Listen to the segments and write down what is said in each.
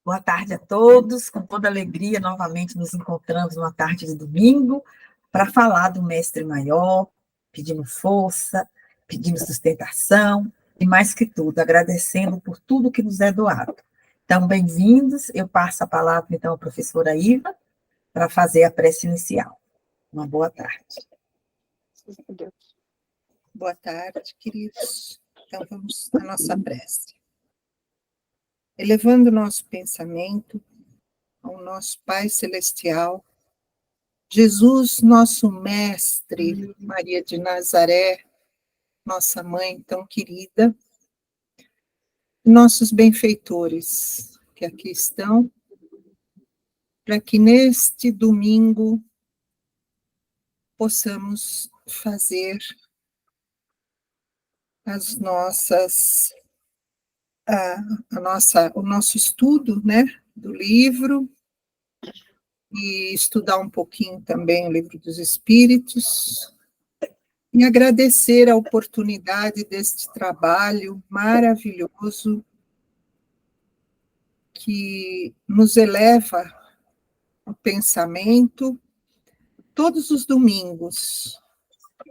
Boa tarde a todos, com toda alegria, novamente nos encontramos numa tarde de domingo para falar do Mestre Maior, pedindo força, pedindo sustentação e, mais que tudo, agradecendo por tudo que nos é doado. Então, bem-vindos, eu passo a palavra, então, à professora Iva para fazer a prece inicial. Uma boa tarde. Boa tarde, queridos. Então, vamos à nossa prece. Elevando nosso pensamento ao nosso Pai Celestial, Jesus, nosso Mestre, Maria de Nazaré, nossa Mãe tão querida, nossos benfeitores que aqui estão, para que neste domingo possamos fazer as nossas, o nosso estudo, né, do livro, e estudar um pouquinho também o Livro dos Espíritos, e agradecer a oportunidade deste trabalho maravilhoso que nos eleva o pensamento todos os domingos,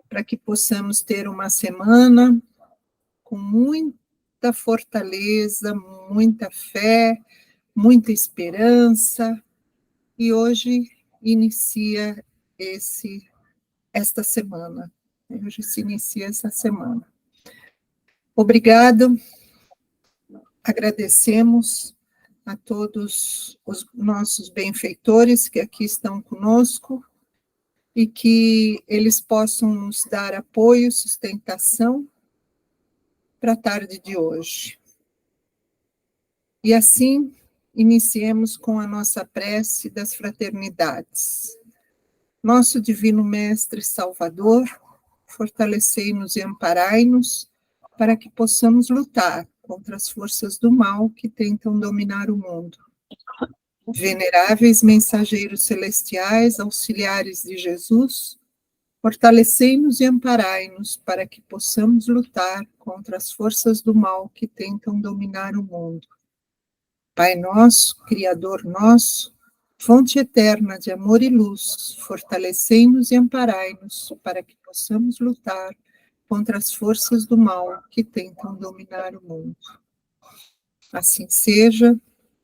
para que possamos ter uma semana com muita fortaleza, muita fé, muita esperança, e hoje inicia esta semana. Hoje se inicia essa semana. Obrigado, agradecemos a todos os nossos benfeitores que aqui estão conosco e que eles possam nos dar apoio, sustentação para a tarde de hoje. E assim, iniciemos com a nossa prece das fraternidades. Nosso Divino Mestre Salvador, fortalecei-nos e amparai-nos para que possamos lutar contra as forças do mal que tentam dominar o mundo. Veneráveis mensageiros celestiais, auxiliares de Jesus, fortalecei-nos e amparai-nos para que possamos lutar contra as forças do mal que tentam dominar o mundo. Pai nosso, Criador nosso, fonte eterna de amor e luz, fortalecei-nos e amparai-nos para que possamos lutar contra as forças do mal que tentam dominar o mundo. Assim seja,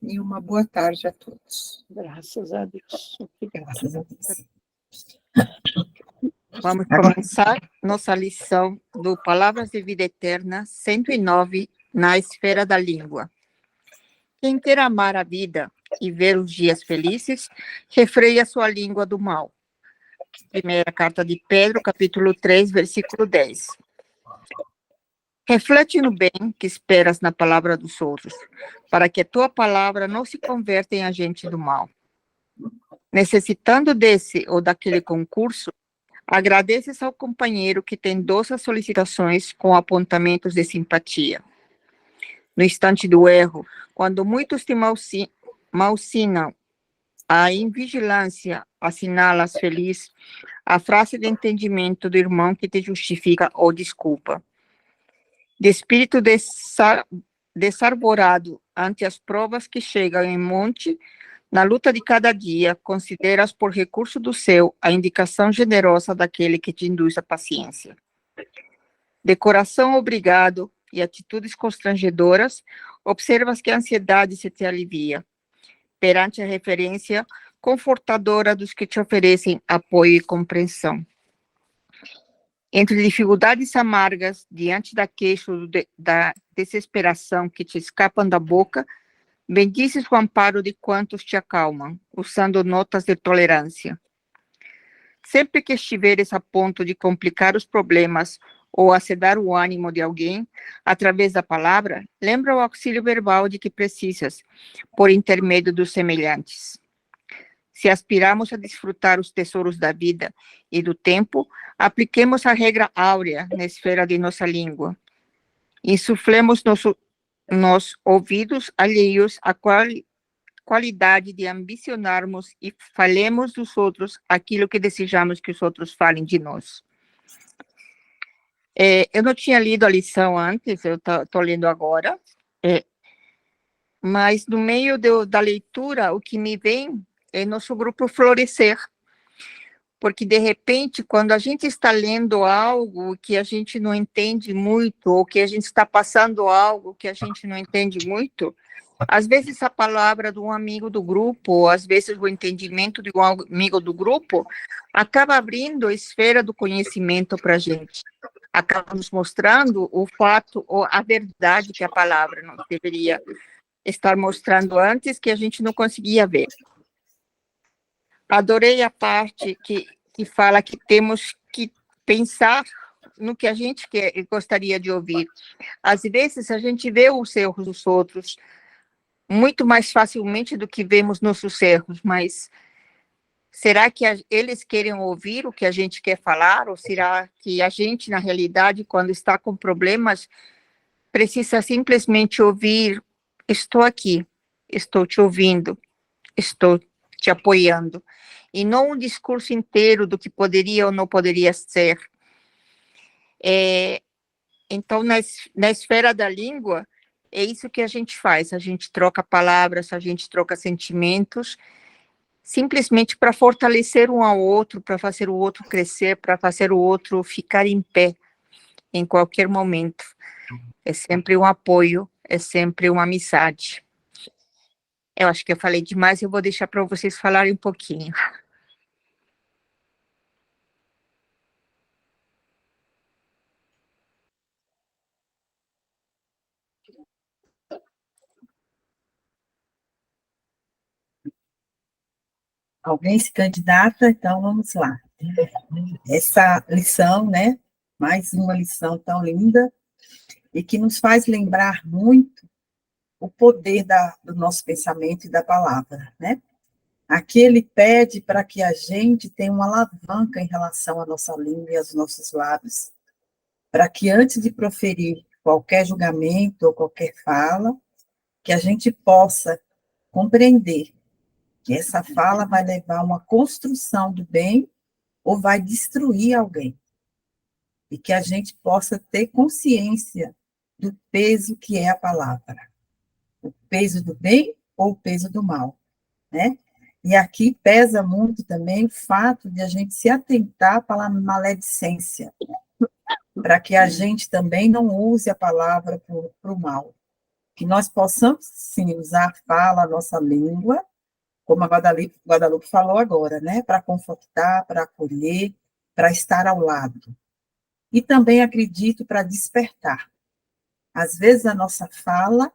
e uma boa tarde a todos. Graças a Deus. Graças a Deus. Vamos começar nossa lição do Palavras de Vida Eterna 109, na esfera da língua. Quem quer amar a vida e ver os dias felizes, refreia sua língua do mal. Primeira carta de Pedro, capítulo 3, versículo 10. Reflete no bem que esperas na palavra dos outros, para que a tua palavra não se converta em agente do mal. Necessitando desse ou daquele concurso, agradeces ao companheiro que te endossa solicitações com apontamentos de simpatia. No instante do erro, quando muitos te malsinam, a invigilância assinalas feliz, a frase de entendimento do irmão que te justifica ou desculpa. De espírito desarvorado ante as provas que chegam em monte, na luta de cada dia, consideras por recurso do céu a indicação generosa daquele que te induz a paciência. De coração obrigado e atitudes constrangedoras, observas que a ansiedade se te alivia, perante a referência confortadora dos que te oferecem apoio e compreensão. Entre dificuldades amargas, diante da queixa da desesperação que te escapam da boca, bendices o amparo de quantos te acalmam, usando notas de tolerância. Sempre que estiveres a ponto de complicar os problemas ou acedar o ânimo de alguém, através da palavra, lembra o auxílio verbal de que precisas, por intermédio dos semelhantes. Se aspiramos a desfrutar os tesouros da vida e do tempo, apliquemos a regra áurea na esfera de nossa língua. Insuflemos nos ouvidos alheios a qualidade de ambicionarmos e falemos dos outros aquilo que desejamos que os outros falem de nós. Eu não tinha lido a lição antes, eu estou lendo agora. mas no meio da leitura, o que me vem é nosso grupo florescer, porque, de repente, quando a gente está lendo algo que a gente não entende muito, ou que a gente está passando algo que a gente não entende muito, às vezes a palavra de um amigo do grupo, ou às vezes o entendimento de um amigo do grupo, acaba abrindo a esfera do conhecimento para a gente. Acaba nos mostrando o fato, ou a verdade que a palavra não deveria estar mostrando antes, que a gente não conseguia ver. Adorei a parte que fala que temos que pensar no que a gente gostaria de ouvir. Às vezes, a gente vê os erros dos outros muito mais facilmente do que vemos nossos erros, mas será que eles querem ouvir o que a gente quer falar? Ou será que a gente, na realidade, quando está com problemas, precisa simplesmente ouvir: estou aqui, estou te ouvindo, estou te apoiando, e não um discurso inteiro do que poderia ou não poderia ser. Então, na esfera da língua, é isso que a gente faz, a gente troca palavras, a gente troca sentimentos, simplesmente para fortalecer um ao outro, para fazer o outro crescer, para fazer o outro ficar em pé em qualquer momento. É sempre um apoio, é sempre uma amizade. Eu acho que eu falei demais, eu vou deixar para vocês falarem um pouquinho. Alguém se candidata? Então, vamos lá. Essa lição, né? Mais uma lição tão linda e que nos faz lembrar muito o poder do nosso pensamento e da palavra, né? Aqui ele pede para que a gente tenha uma alavanca em relação à nossa língua e aos nossos lábios, para que antes de proferir qualquer julgamento ou qualquer fala, que a gente possa compreender que essa fala vai levar a uma construção do bem ou vai destruir alguém. E que a gente possa ter consciência do peso que é a palavra. O peso do bem ou o peso do mal, né? E aqui pesa muito também o fato de a gente se atentar para a maledicência, para que a gente também não use a palavra para o mal. Que nós possamos, sim, usar a fala, a nossa língua, como a Guadalupe falou agora, né? Para confortar, para acolher, para estar ao lado. E também acredito para despertar. Às vezes a nossa fala,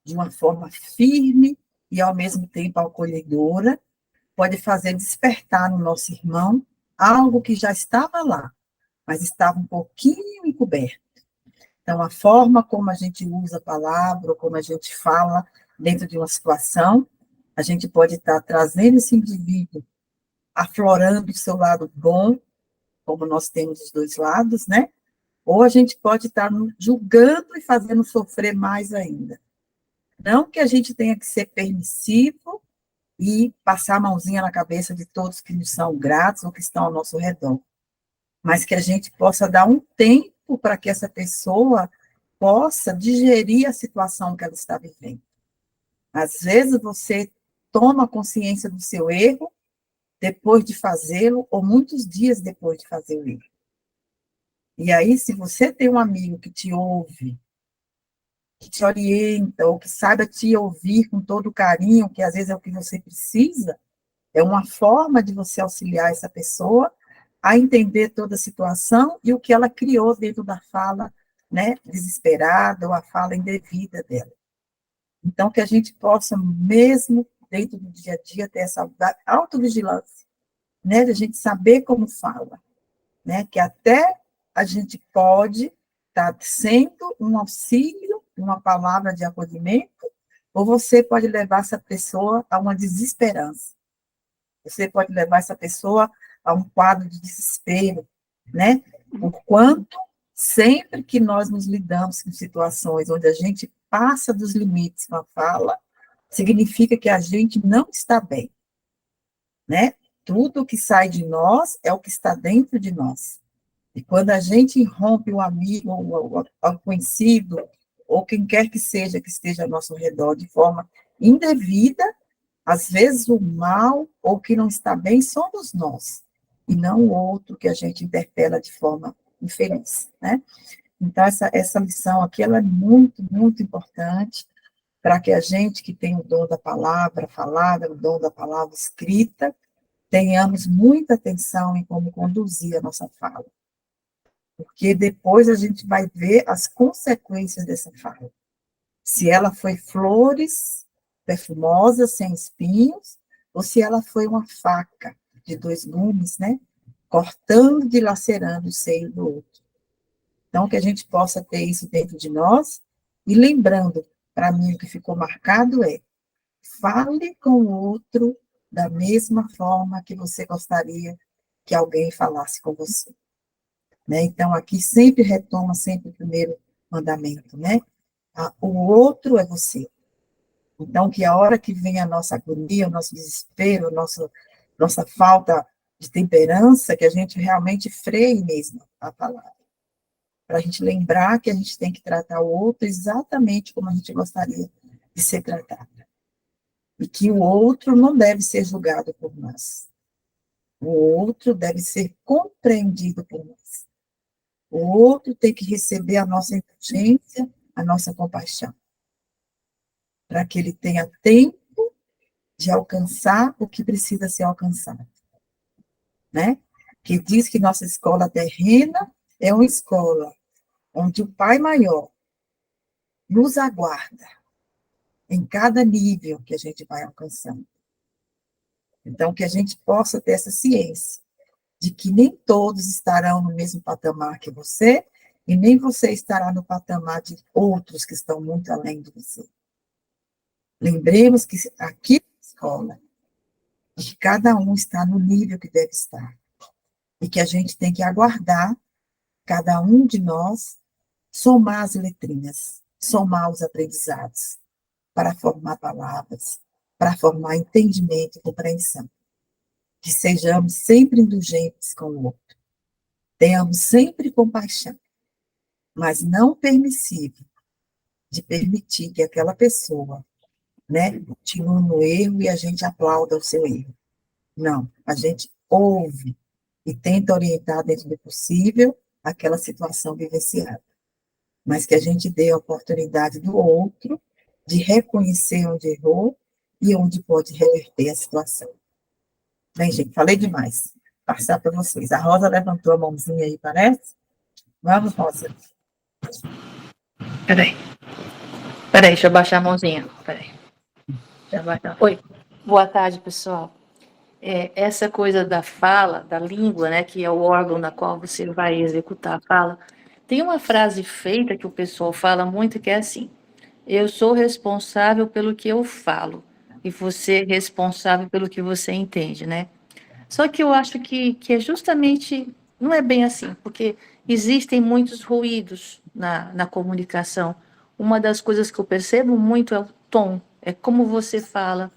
de uma forma firme e ao mesmo tempo acolhedora, pode fazer despertar no nosso irmão algo que já estava lá, mas estava um pouquinho encoberto. Então, a forma como a gente usa a palavra, ou como a gente fala dentro de uma situação, a gente pode estar trazendo esse indivíduo, aflorando o seu lado bom, como nós temos os dois lados, né? Ou a gente pode estar julgando e fazendo sofrer mais ainda. Não que a gente tenha que ser permissivo e passar a mãozinha na cabeça de todos que nos são gratos ou que estão ao nosso redor, mas que a gente possa dar um tempo para que essa pessoa possa digerir a situação que ela está vivendo. Às vezes você toma consciência do seu erro depois de fazê-lo, ou muitos dias depois de fazer o erro. E aí, se você tem um amigo que te ouve, que te orienta, ou que saiba te ouvir com todo o carinho, que às vezes é o que você precisa, é uma forma de você auxiliar essa pessoa a entender toda a situação e o que ela criou dentro da fala, né, desesperada, ou a fala indevida dela. Então, que a gente possa, mesmo dentro do dia a dia, ter essa autovigilância, né, de a gente saber como fala, né, que até a gente pode estar sendo um auxílio, uma palavra de acolhimento, ou você pode levar essa pessoa a uma desesperança. Você pode levar essa pessoa a um quadro de desespero, né? Porquanto, sempre que nós nos lidamos com situações onde a gente passa dos limites com a fala, significa que a gente não está bem, né? Tudo que sai de nós é o que está dentro de nós. E quando a gente rompe um amigo, ou conhecido, ou quem quer que esteja ao nosso redor de forma indevida, às vezes o mal ou que não está bem somos nós, e não o outro que a gente interpela de forma infeliz, né? Então, essa lição aqui, ela é muito, muito importante para que a gente que tem o dom da palavra falada, o dom da palavra escrita, tenhamos muita atenção em como conduzir a nossa fala. Porque depois a gente vai ver as consequências dessa fala. Se ela foi flores perfumosas, sem espinhos, ou se ela foi uma faca de 2 gumes, né? Cortando, dilacerando o seio do outro. Então, que a gente possa ter isso dentro de nós, e lembrando, para mim, o que ficou marcado é, fale com o outro da mesma forma que você gostaria que alguém falasse com você. Né? Então, aqui sempre retoma sempre o primeiro mandamento, né? O outro é você. Então, que a hora que vem a nossa agonia, o nosso desespero, nossa falta de temperança, que a gente realmente freie mesmo a palavra. Para a gente lembrar que a gente tem que tratar o outro exatamente como a gente gostaria de ser tratado. E que o outro não deve ser julgado por nós. O outro deve ser compreendido por nós. O outro tem que receber a nossa indulgência, a nossa compaixão. Para que ele tenha tempo de alcançar o que precisa ser alcançado. Né? Que diz que nossa escola terrena é uma escola onde o Pai Maior nos aguarda em cada nível que a gente vai alcançando. Então, que a gente possa ter essa ciência de que nem todos estarão no mesmo patamar que você, e nem você estará no patamar de outros que estão muito além de você. Lembremos que aqui na escola, que cada um está no nível que deve estar, e que a gente tem que aguardar, cada um de nós, somar as letrinhas, somar os aprendizados, para formar palavras, para formar entendimento e compreensão. Que sejamos sempre indulgentes com o outro. Tenhamos sempre compaixão, mas não permissivo de permitir que aquela pessoa, né, continue no erro e a gente aplauda o seu erro. Não, a gente ouve e tenta orientar dentro do possível aquela situação vivenciada. Mas que a gente dê a oportunidade do outro de reconhecer onde errou e onde pode reverter a situação. Bem, gente, falei demais. Passar para vocês. A Rosa levantou a mãozinha aí, parece? Vamos, Rosa. Peraí, deixa eu baixar a mãozinha. Peraí. Oi, boa tarde, pessoal. Essa coisa da fala, da língua, né, que é o órgão na qual você vai executar a fala, tem uma frase feita que o pessoal fala muito que é assim: eu sou responsável pelo que eu falo, e você é responsável pelo que você entende, né? Só que eu acho que é justamente, não é bem assim, porque existem muitos ruídos na comunicação. Uma das coisas que eu percebo muito é o tom, é como você fala,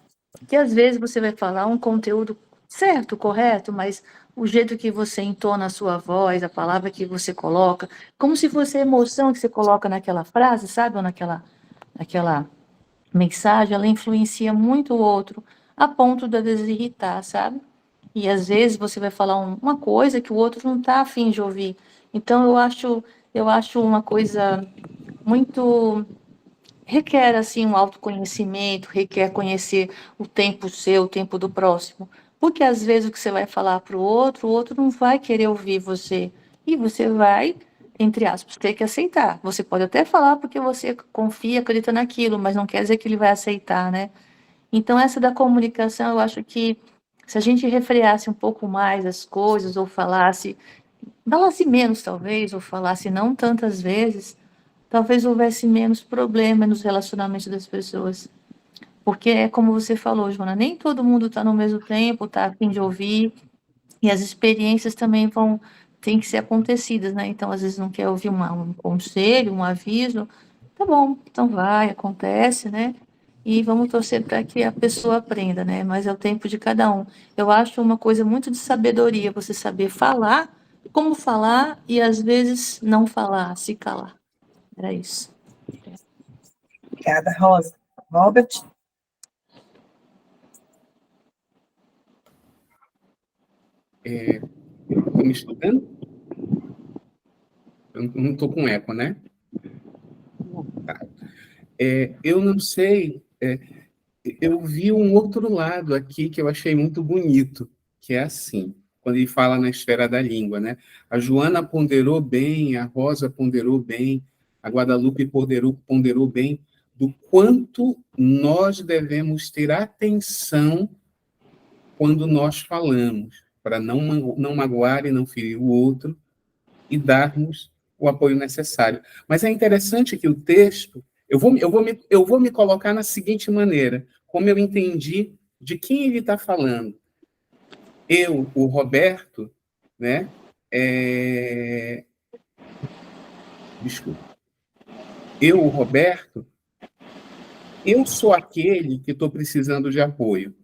que às vezes você vai falar um conteúdo certo, correto, mas o jeito que você entona a sua voz, a palavra que você coloca, como se fosse a emoção que você coloca naquela frase, sabe, ou naquela mensagem, ela influencia muito o outro, a ponto de às vezes irritar, sabe? E às vezes você vai falar uma coisa que o outro não está afim de ouvir. Então eu acho uma coisa muito, requer assim um autoconhecimento, requer conhecer o tempo seu, o tempo do próximo. Porque às vezes o que você vai falar para o outro não vai querer ouvir você. E você vai, entre aspas, ter que aceitar. Você pode até falar porque você confia, acredita naquilo, mas não quer dizer que ele vai aceitar, né? Então, essa da comunicação, eu acho que se a gente refreasse um pouco mais as coisas, ou falasse menos, talvez, ou falasse não tantas vezes, talvez houvesse menos problema nos relacionamentos das pessoas. Porque é como você falou, Joana, nem todo mundo está no mesmo tempo, está a fim de ouvir, e as experiências também têm que ser acontecidas, né? Então, às vezes não quer ouvir um conselho, um aviso, tá bom, então vai, acontece, né? E vamos torcer para que a pessoa aprenda, né? Mas é o tempo de cada um. Eu acho uma coisa muito de sabedoria, você saber falar, como falar, e às vezes não falar, se calar. Era isso. Obrigada, Rosa. Robert? Estão me escutando? Eu não estou com eco, né? Tá. Eu não sei, eu vi um outro lado aqui que eu achei muito bonito, que é assim, quando ele fala na esfera da língua, né? A Joana ponderou bem, a Rosa ponderou bem, a Guadalupe ponderou bem do quanto nós devemos ter atenção quando nós falamos, para não magoar e não ferir o outro e darmos o apoio necessário. Mas é interessante que o texto, eu vou me colocar na seguinte maneira, como eu entendi de quem ele está falando. Eu, o Roberto, né? Desculpa. Eu, o Roberto, eu sou aquele que estou precisando de apoio.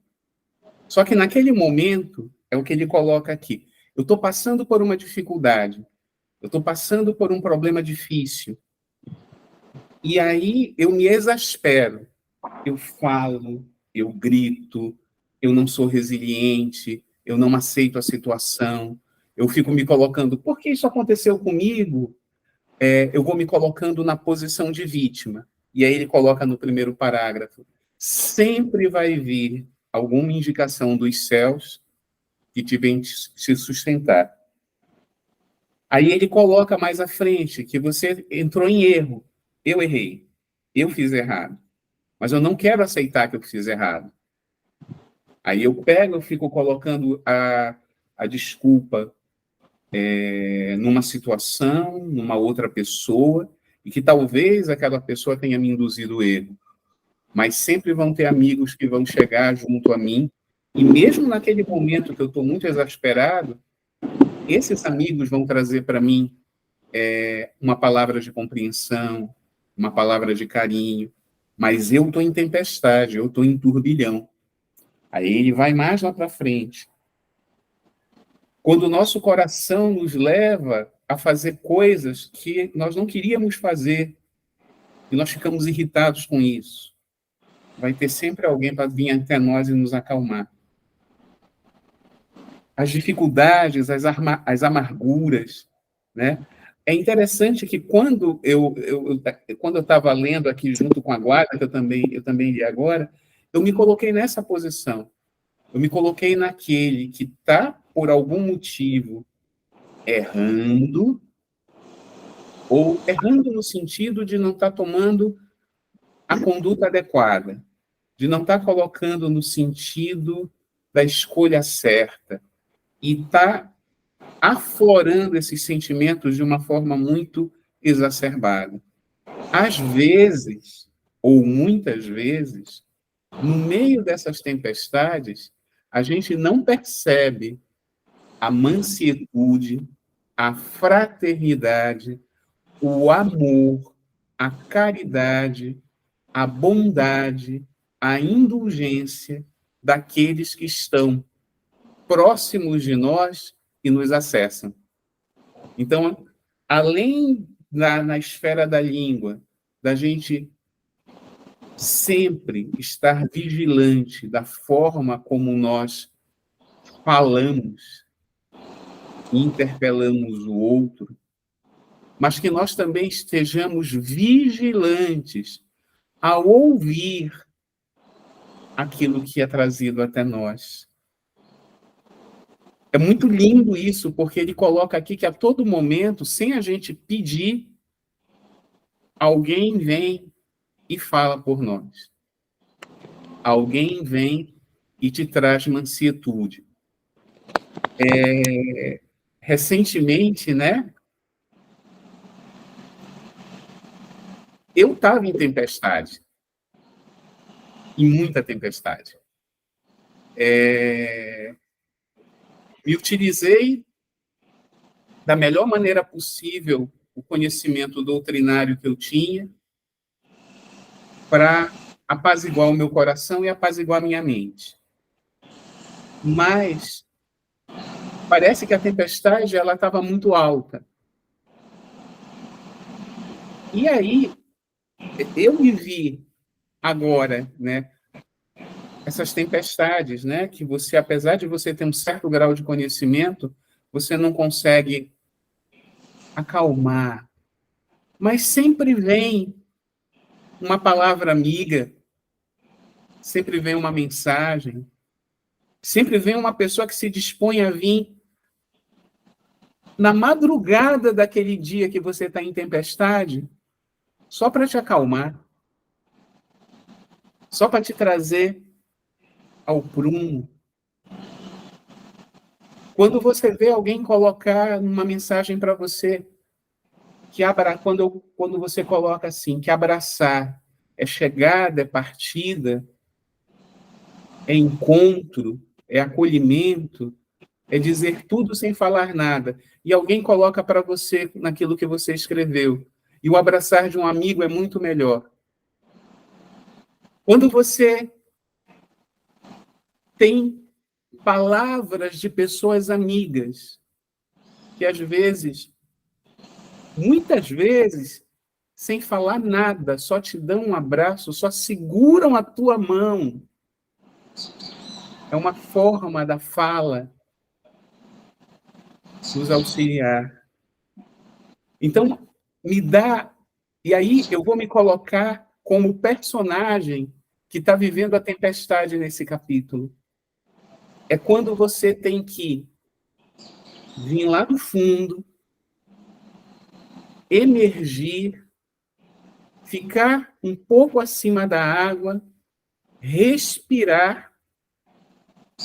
Só que naquele momento, é o que ele coloca aqui, eu estou passando por uma dificuldade, eu estou passando por um problema difícil. E aí eu me exaspero. Eu falo, eu grito, eu não sou resiliente, eu não aceito a situação, eu fico me colocando, por que isso aconteceu comigo? Eu vou me colocando na posição de vítima. E aí ele coloca no primeiro parágrafo, sempre vai vir alguma indicação dos céus que te vem se sustentar. Aí ele coloca mais à frente que você entrou em erro. Eu errei. Eu fiz errado. Mas eu não quero aceitar que eu fiz errado. Aí eu fico colocando a desculpa numa situação, numa outra pessoa, e que talvez aquela pessoa tenha me induzido o erro. Mas sempre vão ter amigos que vão chegar junto a mim, e mesmo naquele momento que eu estou muito exasperado, esses amigos vão trazer para mim uma palavra de compreensão, uma palavra de carinho, mas eu estou em tempestade, eu estou em turbilhão. Aí ele vai mais lá para frente. Quando o nosso coração nos leva a fazer coisas que nós não queríamos fazer, e nós ficamos irritados com isso, vai ter sempre alguém para vir até nós e nos acalmar. As dificuldades, as amarguras, né? É interessante que quando eu estava lendo aqui junto com a Guarda, que eu também li agora, eu me coloquei nessa posição. Eu me coloquei naquele que está, por algum motivo, errando, ou errando no sentido de não estar tomando a conduta adequada, de não estar colocando no sentido da escolha certa, e está aflorando esses sentimentos de uma forma muito exacerbada. Às vezes, ou muitas vezes, no meio dessas tempestades, a gente não percebe a mansietude, a fraternidade, o amor, a caridade, a bondade, a indulgência daqueles que estão próximos de nós e nos acessam. Então, além na esfera da língua, da gente sempre estar vigilante da forma como nós falamos e interpelamos o outro, mas que nós também estejamos vigilantes ao ouvir aquilo que é trazido até nós. É muito lindo isso, porque ele coloca aqui que a todo momento, sem a gente pedir, alguém vem e fala por nós. Alguém vem e te traz mansietude. Recentemente, né? Eu estava em tempestade. Em muita tempestade. Me utilizei da melhor maneira possível o conhecimento doutrinário que eu tinha para apaziguar o meu coração e apaziguar a minha mente. Mas parece que a tempestade ela estava muito alta. E aí eu me vi agora, né? Essas tempestades, né? Que você, apesar de você ter um certo grau de conhecimento, você não consegue acalmar. Mas sempre vem uma palavra amiga, sempre vem uma mensagem, sempre vem uma pessoa que se dispõe a vir na madrugada daquele dia que você está em tempestade, só para te acalmar, só para te trazer ao prumo. Quando você vê alguém colocar uma mensagem para você, quando você coloca assim, que abraçar é chegada, é partida, é encontro, é acolhimento, é dizer tudo sem falar nada, e alguém coloca para você naquilo que você escreveu, e o abraçar de um amigo é muito melhor. Quando você tem palavras de pessoas amigas, que às vezes, muitas vezes, sem falar nada, só te dão um abraço, só seguram a tua mão. É uma forma da fala nos auxiliar. Então, me dá... E aí eu vou me colocar como personagem que está vivendo a tempestade nesse capítulo. É quando você tem que vir lá do fundo, emergir, ficar um pouco acima da água, respirar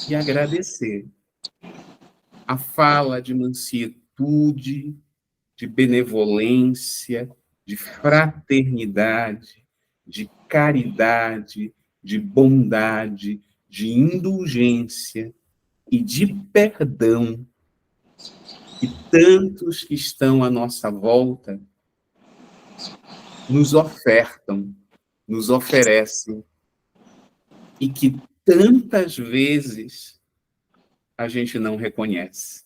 e agradecer. A fala de mansitude, de benevolência, de fraternidade, de caridade, de bondade, de indulgência e de perdão que tantos que estão à nossa volta nos ofertam, nos oferecem, e que tantas vezes a gente não reconhece.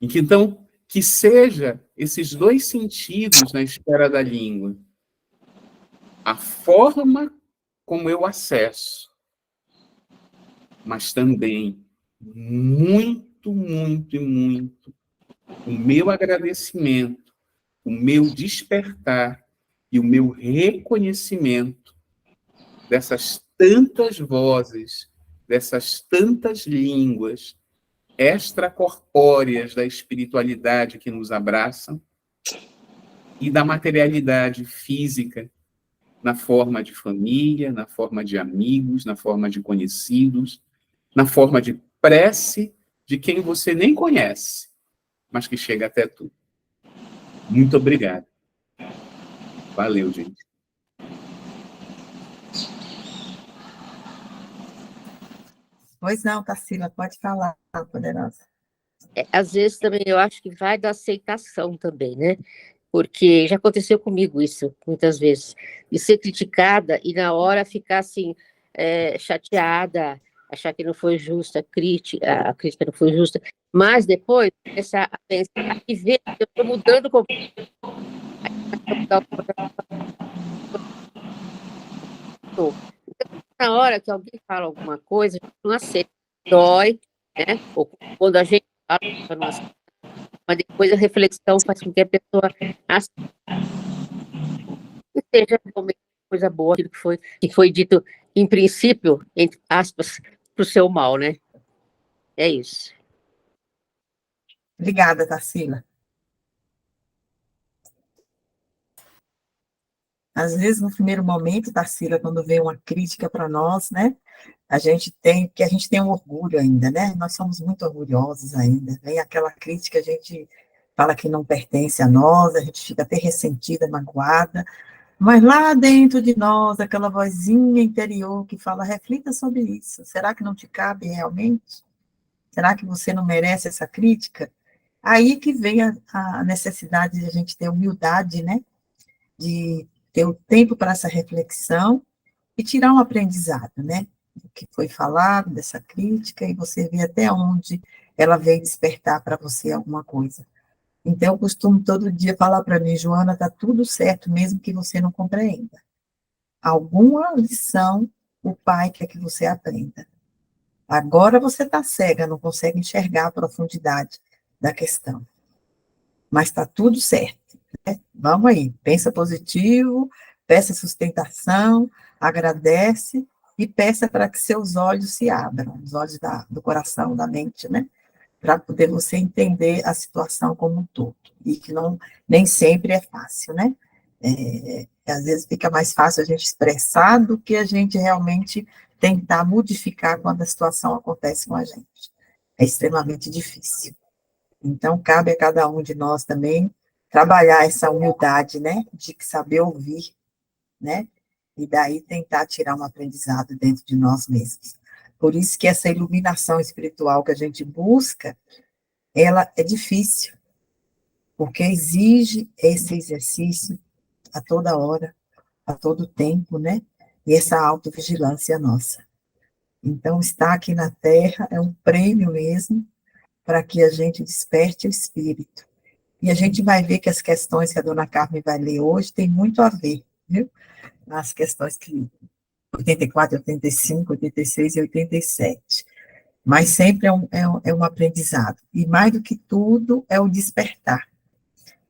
E que, então, que seja esses dois sentidos na esfera da língua. A forma como eu acesso, mas também muito, muito e muito o meu agradecimento, o meu despertar e o meu reconhecimento dessas tantas vozes, dessas tantas línguas extracorpóreas da espiritualidade que nos abraçam e da materialidade física, na forma de família, na forma de amigos, na forma de conhecidos, na forma de prece de quem você nem conhece, mas que chega até tu. Muito obrigado. Valeu, gente. Pois não, Tarsila, pode falar, poderosa. Às vezes também eu acho que vai da aceitação também, né? Porque já aconteceu comigo isso, muitas vezes, de ser criticada e na hora ficar assim, chateada, achar que não foi justa, a crítica não foi justa, mas depois começar a pensar e ver que eu estou mudando completamente. Na hora que alguém fala alguma coisa, a gente não aceita, dói, né? Ou quando a gente fala, não aceita, mas depois a reflexão faz com que a pessoa aceite e seja realmente coisa boa, aquilo que foi dito, em princípio, entre aspas, para o seu mal, né? É isso. Obrigada, Tarsila. Às vezes, no primeiro momento, Tarsila, quando vem uma crítica para nós, né, a gente tem um orgulho ainda, né? Nós somos muito orgulhosos ainda. Vem aquela crítica, a gente fala que não pertence a nós, a gente fica até ressentida, magoada, mas lá dentro de nós, aquela vozinha interior que fala, reflita sobre isso. Será que não te cabe realmente? Será que você não merece essa crítica? Aí que vem a necessidade de a gente ter humildade, né? De ter o tempo para essa reflexão e tirar um aprendizado, né? Do que foi falado, dessa crítica, e você ver até onde ela veio despertar para você alguma coisa. Então, eu costumo todo dia falar para mim, Joana, está tudo certo, mesmo que você não compreenda. Alguma lição o pai quer que você aprenda. Agora você está cega, não consegue enxergar a profundidade da questão. Mas está tudo certo. Né? Vamos aí, pensa positivo, peça sustentação, agradece e peça para que seus olhos se abram, os olhos do coração, da mente, né? Para poder você entender a situação como um todo. E que não, nem sempre é fácil, né? Às vezes fica mais fácil a gente expressar do que a gente realmente tentar modificar quando a situação acontece com a gente. É extremamente difícil. Então, cabe a cada um de nós também trabalhar essa humildade, né, de saber ouvir, né, e daí tentar tirar um aprendizado dentro de nós mesmos. Por isso que essa iluminação espiritual que a gente busca, ela é difícil, porque exige esse exercício a toda hora, a todo tempo, né, e essa autovigilância nossa. Então, estar aqui na Terra é um prêmio mesmo para que a gente desperte o espírito. E a gente vai ver que as questões que a dona Carmen vai ler hoje tem muito a ver, viu? Nas questões que 84, 85, 86 e 87. Mas sempre é um aprendizado. E mais do que tudo, é o despertar.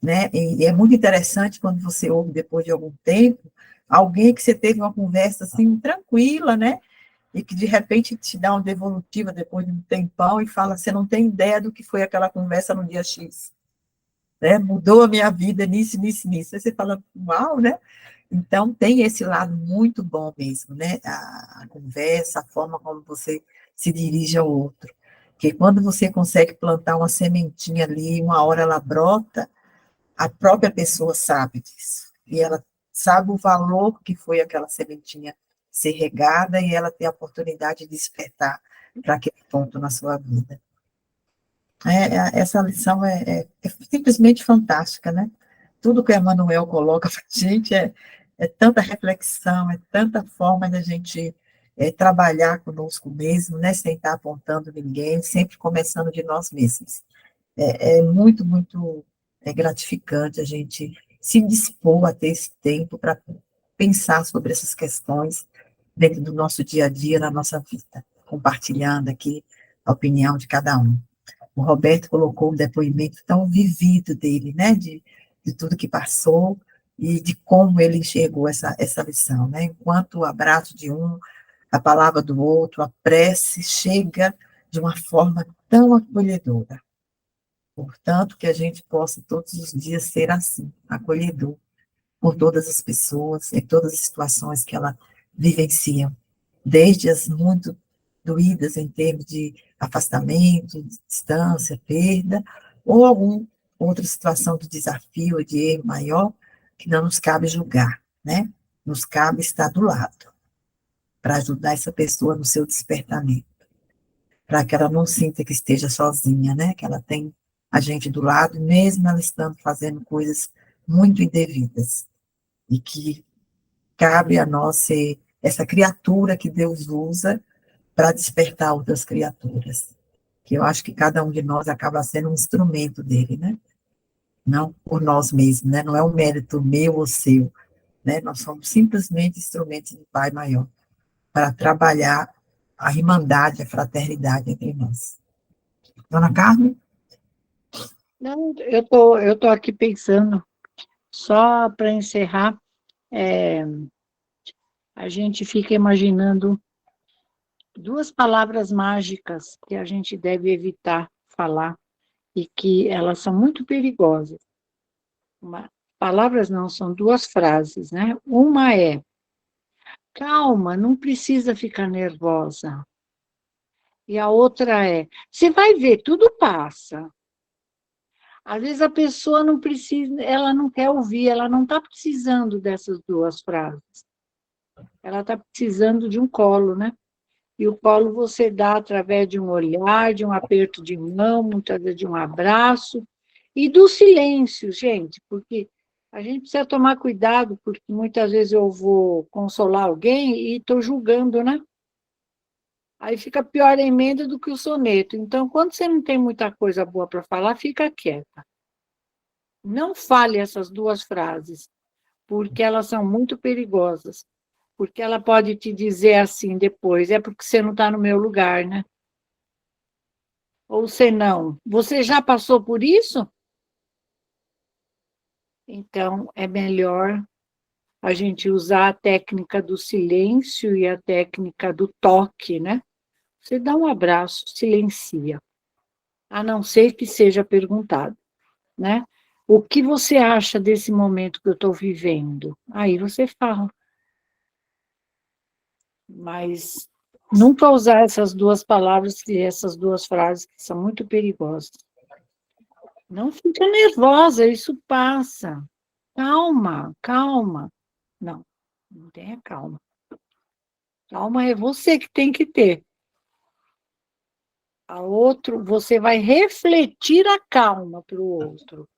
Né? E é muito interessante quando você ouve, depois de algum tempo, alguém que você teve uma conversa assim, tranquila, né? E que de repente te dá uma devolutiva depois de um tempão e fala, você não tem ideia do que foi aquela conversa no dia X. Né? Mudou a minha vida nisso, nisso, nisso. Aí você fala, uau, né? Então, tem esse lado muito bom mesmo, né? A conversa, a forma como você se dirige ao outro. Porque quando você consegue plantar uma sementinha ali, uma hora ela brota, a própria pessoa sabe disso. E ela sabe o valor que foi aquela sementinha ser regada e ela ter a oportunidade de despertar para aquele ponto na sua vida. Essa lição é simplesmente fantástica, né? Tudo que o Emmanuel coloca para a gente é tanta reflexão, é tanta forma da gente trabalhar conosco mesmo, né? Sem estar apontando ninguém, sempre começando de nós mesmos. É muito, muito gratificante a gente se dispor a ter esse tempo para pensar sobre essas questões dentro do nosso dia a dia, na nossa vida, compartilhando aqui a opinião de cada um. O Roberto colocou um depoimento tão vivido dele, né, de tudo que passou e de como ele enxergou essa lição, né, enquanto o abraço de um, a palavra do outro, a prece chega de uma forma tão acolhedora. Portanto, que a gente possa todos os dias ser assim, acolhedor, por todas as pessoas, em todas as situações que ela vivenciam, desde as muito doídas em termos de afastamento, distância, perda, ou alguma outra situação de desafio ou de erro maior, que não nos cabe julgar, né? Nos cabe estar do lado, para ajudar essa pessoa no seu despertamento, para que ela não sinta que esteja sozinha, né? Que ela tem a gente do lado, mesmo ela estando fazendo coisas muito indevidas, e que cabe a nós ser essa criatura que Deus usa para despertar outras criaturas. Que eu acho que cada um de nós acaba sendo um instrumento dele, né? Não por nós mesmos, né? Não é um mérito meu ou seu, né? Nós somos simplesmente instrumentos do Pai Maior para trabalhar a irmandade, a fraternidade entre nós. Dona Carmen? Não, eu tô aqui pensando, só para encerrar, a gente fica imaginando duas palavras mágicas que a gente deve evitar falar e que elas são muito perigosas. Palavras não, são duas frases, né? Uma é, calma, não precisa ficar nervosa. E a outra é, você vai ver, tudo passa. Às vezes a pessoa não precisa, ela não quer ouvir, ela não está precisando dessas duas frases. Ela está precisando de um colo, né? E o colo você dá através de um olhar, de um aperto de mão, muitas vezes de um abraço, e do silêncio, gente, porque a gente precisa tomar cuidado, porque muitas vezes eu vou consolar alguém e estou julgando, né? Aí fica pior a emenda do que o soneto. Então, quando você não tem muita coisa boa para falar, fica quieta. Não fale essas duas frases, porque elas são muito perigosas. Porque ela pode te dizer assim depois, é porque você não está no meu lugar, né? Ou você não. Você já passou por isso? Então, é melhor a gente usar a técnica do silêncio e a técnica do toque, né? Você dá um abraço, silencia, a não ser que seja perguntado, né? O que você acha desse momento que eu estou vivendo? Aí você fala. Mas nunca usar essas duas palavras e essas duas frases que são muito perigosas. Não fica nervosa, isso passa. Calma, calma. Não, não tenha calma. Calma é você que tem que ter. A outro, você vai refletir a calma para o outro.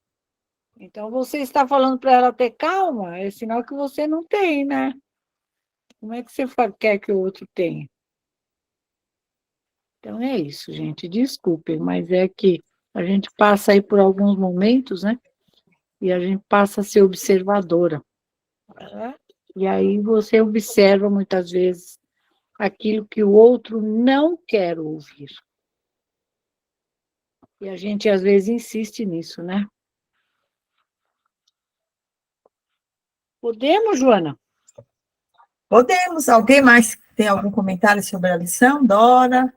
Então, você está falando para ela ter calma, é sinal que você não tem, né? Como é que você quer que o outro tenha? Então, é isso, gente. Desculpem, mas é que a gente passa aí por alguns momentos, né? E a gente passa a ser observadora. E aí você observa, muitas vezes, aquilo que o outro não quer ouvir. E a gente, às vezes, insiste nisso, né? Podemos, Joana? Podemos. Alguém mais tem algum comentário sobre a lição? Dora?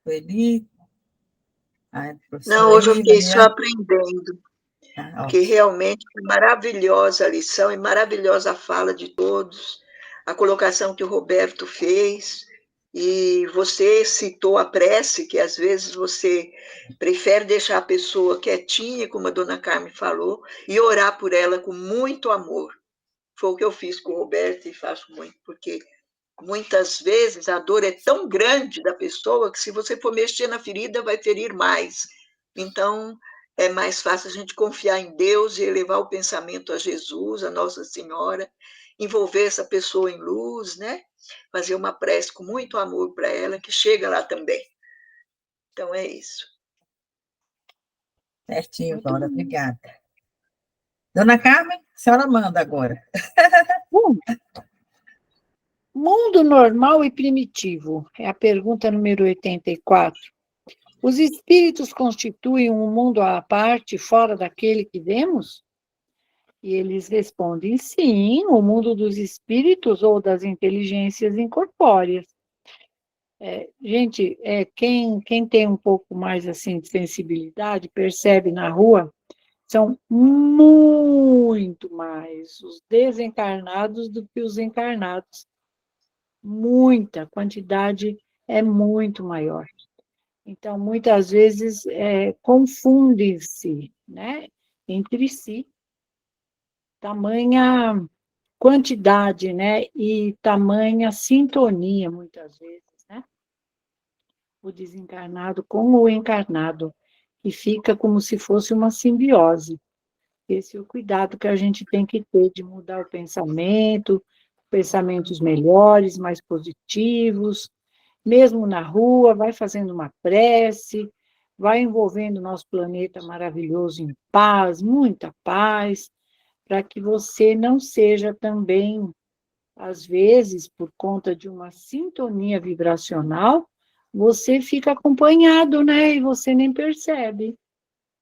Sueli? Não, hoje eu fiquei só Mariana? aprendendo, Ah, porque realmente foi maravilhosa a lição e maravilhosa a fala de todos, a colocação que o Roberto fez, e você citou a prece, que às vezes você prefere deixar a pessoa quietinha, como a dona Carmen falou, e orar por ela com muito amor. Foi o que eu fiz com o Roberto e faço muito, porque muitas vezes a dor é tão grande da pessoa que se você for mexer na ferida, vai ferir mais. Então, é mais fácil a gente confiar em Deus e elevar o pensamento a Jesus, a Nossa Senhora, envolver essa pessoa em luz, né? Fazer uma prece com muito amor para ela, que chega lá também. Então, é isso. certinho, Muito Dora. bom. Obrigada. Dona Carmen, a senhora manda agora. Bom, mundo normal e primitivo, é a pergunta número 84. Os espíritos constituem um mundo à parte, fora daquele que vemos? E eles respondem, sim, o mundo dos espíritos ou das inteligências incorpóreas. Gente, quem tem um pouco mais assim de sensibilidade, percebe na rua, são muito mais os desencarnados do que os encarnados. Muita quantidade é muito maior. Então, muitas vezes, confundem-se, né, entre si, tamanha quantidade, né, e tamanha sintonia, muitas vezes, né, o desencarnado com o encarnado, e fica como se fosse uma simbiose. Esse é o cuidado que a gente tem que ter de mudar o pensamento, pensamentos melhores, mais positivos, mesmo na rua, vai fazendo uma prece, vai envolvendo o nosso planeta maravilhoso em paz, muita paz, para que você não seja também, às vezes, por conta de uma sintonia vibracional, você fica acompanhado, né? E você nem percebe.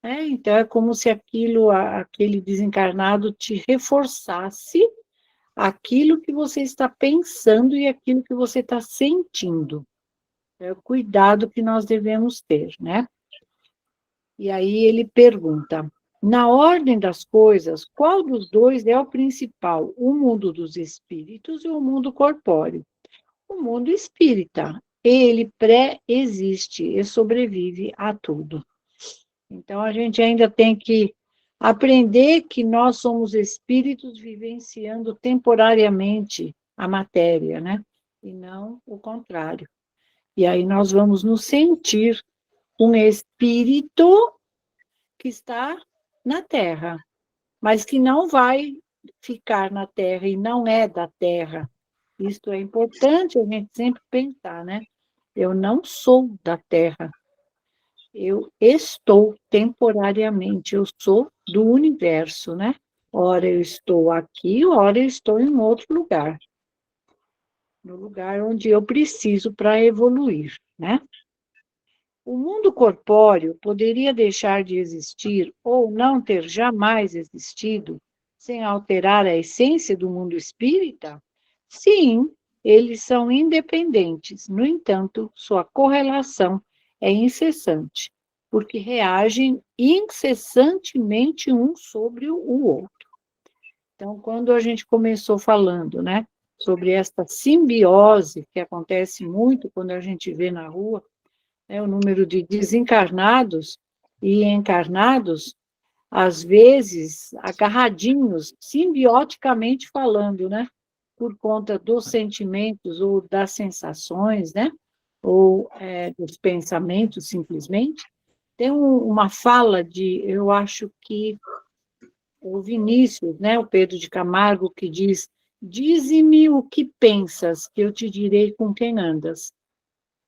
Né? Então, é como se aquele desencarnado te reforçasse aquilo que você está pensando e aquilo que você está sentindo. É o cuidado que nós devemos ter, né? E aí ele pergunta, na ordem das coisas, qual dos dois é o principal? O mundo dos espíritos ou o mundo corpóreo? O mundo espírita. Ele pré-existe e sobrevive a tudo. Então, a gente ainda tem que aprender que nós somos espíritos vivenciando temporariamente a matéria, né? E não o contrário. E aí nós vamos nos sentir um espírito que está na Terra, mas que não vai ficar na Terra e não é da Terra. Isto é importante a gente sempre pensar, né? Eu não sou da Terra. Eu estou temporariamente, eu sou do universo, né? Ora eu estou aqui, ora eu estou em outro lugar. No lugar onde eu preciso para evoluir, né? O mundo corpóreo poderia deixar de existir ou não ter jamais existido sem alterar a essência do mundo espírita? Sim, eles são independentes. No entanto, sua correlação é incessante, porque reagem incessantemente um sobre o outro. Então, quando a gente começou falando, né, sobre esta simbiose que acontece muito quando a gente vê na rua, né, o número de desencarnados e encarnados, às vezes, agarradinhos, simbioticamente falando, né? Por conta dos sentimentos ou das sensações, né? Ou dos pensamentos, simplesmente. Tem uma fala eu acho que o Vinícius, né? O Pedro de Camargo, que diz: dize-me o que pensas, que eu te direi com quem andas.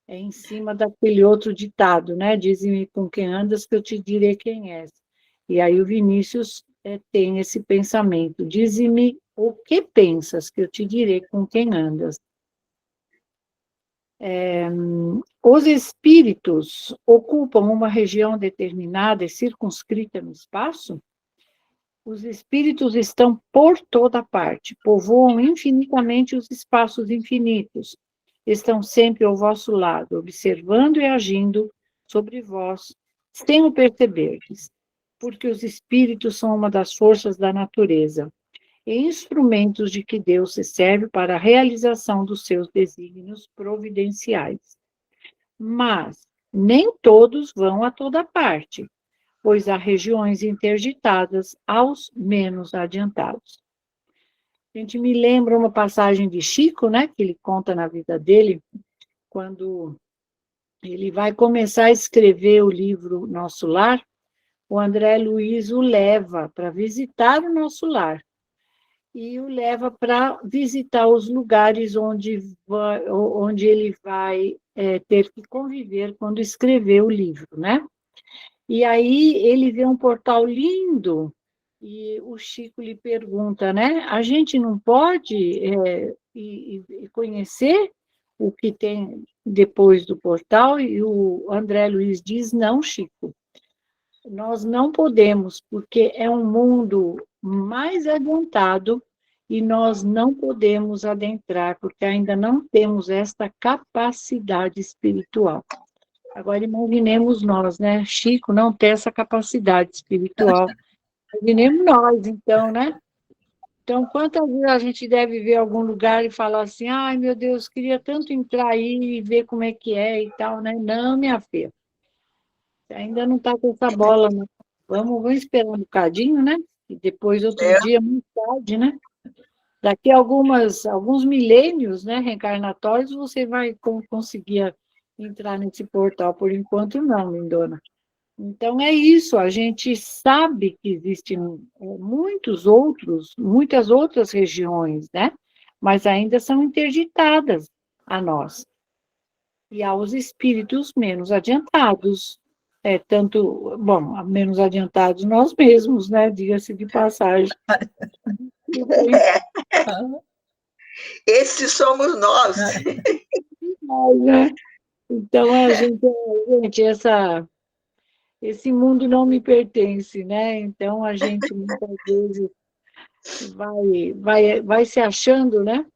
É em cima daquele outro ditado, né? Dize-me com quem andas, que eu te direi quem és. E aí o Vinícius tem esse pensamento: dize-me o que pensas, que eu te direi com quem andas. Os espíritos ocupam uma região determinada e circunscrita no espaço? Os espíritos estão por toda parte, povoam infinitamente os espaços infinitos, estão sempre ao vosso lado, observando e agindo sobre vós, sem o perceberdes, porque os espíritos são uma das forças da natureza, e instrumentos de que Deus se serve para a realização dos seus desígnios providenciais. Mas nem todos vão a toda parte, pois há regiões interditadas aos menos adiantados. A gente me lembra uma passagem de Chico, né, que ele conta na vida dele, quando ele vai começar a escrever o livro Nosso Lar, o André Luiz o leva para visitar o nosso lar, e o leva para visitar os lugares onde ele vai ter que conviver quando escrever o livro, né? E aí ele vê um portal lindo, e o Chico lhe pergunta, né? A gente não pode conhecer o que tem depois do portal? E o André Luiz diz: não, Chico, nós não podemos, porque é um mundo mais adiantado e nós não podemos adentrar, porque ainda não temos esta capacidade espiritual. Agora, imaginemos nós, né? Chico não ter essa capacidade espiritual. Imaginemos nós, então, né? Então, quantas vezes a gente deve ver algum lugar e falar assim: ai, meu Deus, queria tanto entrar aí e ver como é que é e tal, né? Não, minha filha, você ainda não está com essa bola, não. Vamos esperar um bocadinho, né? E depois, outro dia, muito tarde, né? Daqui a alguns milênios, né, reencarnatórios, você vai conseguir entrar nesse portal. Por enquanto, não, lindona. Então, é isso, a gente sabe que existem muitas outras regiões, né? Mas ainda são interditadas a nós. E aos espíritos menos adiantados, menos adiantados nós mesmos, né? Diga-se de passagem. Esses somos nós. Né? Então, gente, esse mundo não me pertence, né? Então, a gente muitas vezes vai se achando, né?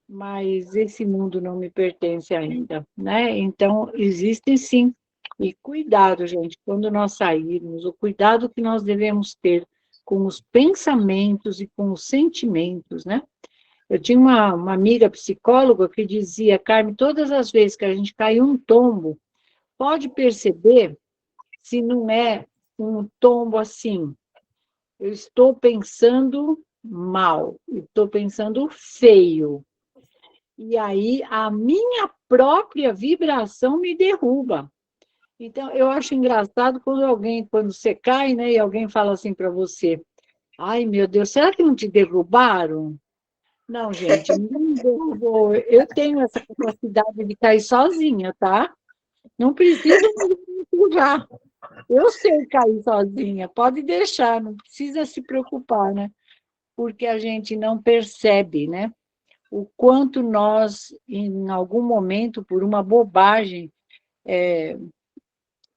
Mas esse mundo não me pertence ainda, né? Então, existem sim. E cuidado, gente, quando nós sairmos, o cuidado que nós devemos ter com os pensamentos e com os sentimentos, né? Eu tinha uma amiga psicóloga que dizia: Carmen, todas as vezes que a gente cai um tombo, pode perceber se não é um tombo assim, eu estou pensando mal, estou pensando feio. E aí a minha própria vibração me derruba. Então, eu acho engraçado quando você cai, né, e alguém fala assim para você: ai, meu Deus, será que não te derrubaram? Não, gente, não derrubou. Eu tenho essa capacidade de cair sozinha, tá? Não precisa me empurrar. Eu sei cair sozinha, pode deixar, não precisa se preocupar, né? Porque a gente não percebe, né? O quanto nós, em algum momento, por uma bobagem,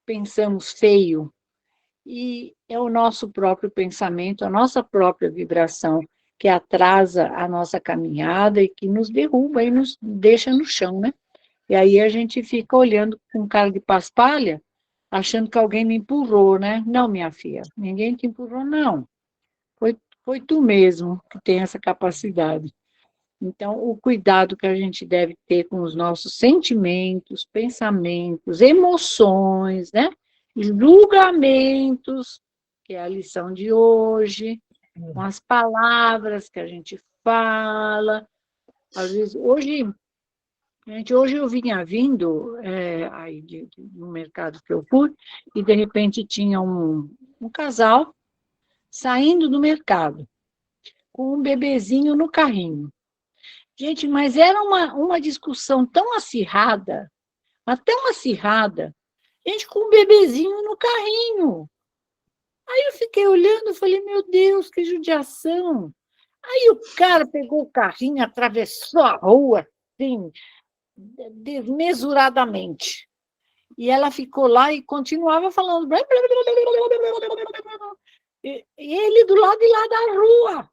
pensamos feio. E é o nosso próprio pensamento, a nossa própria vibração, que atrasa a nossa caminhada e que nos derruba e nos deixa no chão, né? E aí a gente fica olhando com cara de paspalha, achando que alguém me empurrou, né? Não, minha filha, ninguém te empurrou, não. Foi tu mesmo que tem essa capacidade. Então, o cuidado que a gente deve ter com os nossos sentimentos, pensamentos, emoções, né? Julgamentos, que é a lição de hoje, com as palavras que a gente fala. Às vezes, hoje eu vinha vindo aí no mercado que eu fui, e de repente tinha um casal saindo do mercado, com um bebezinho no carrinho. Gente, mas era uma discussão tão acirrada, mas tão acirrada, gente com um bebezinho no carrinho. Aí eu fiquei olhando e falei, meu Deus, que judiação. Aí o cara pegou o carrinho, atravessou a rua, assim, desmesuradamente. E ela ficou lá e continuava falando. E ele do lado de lá da rua.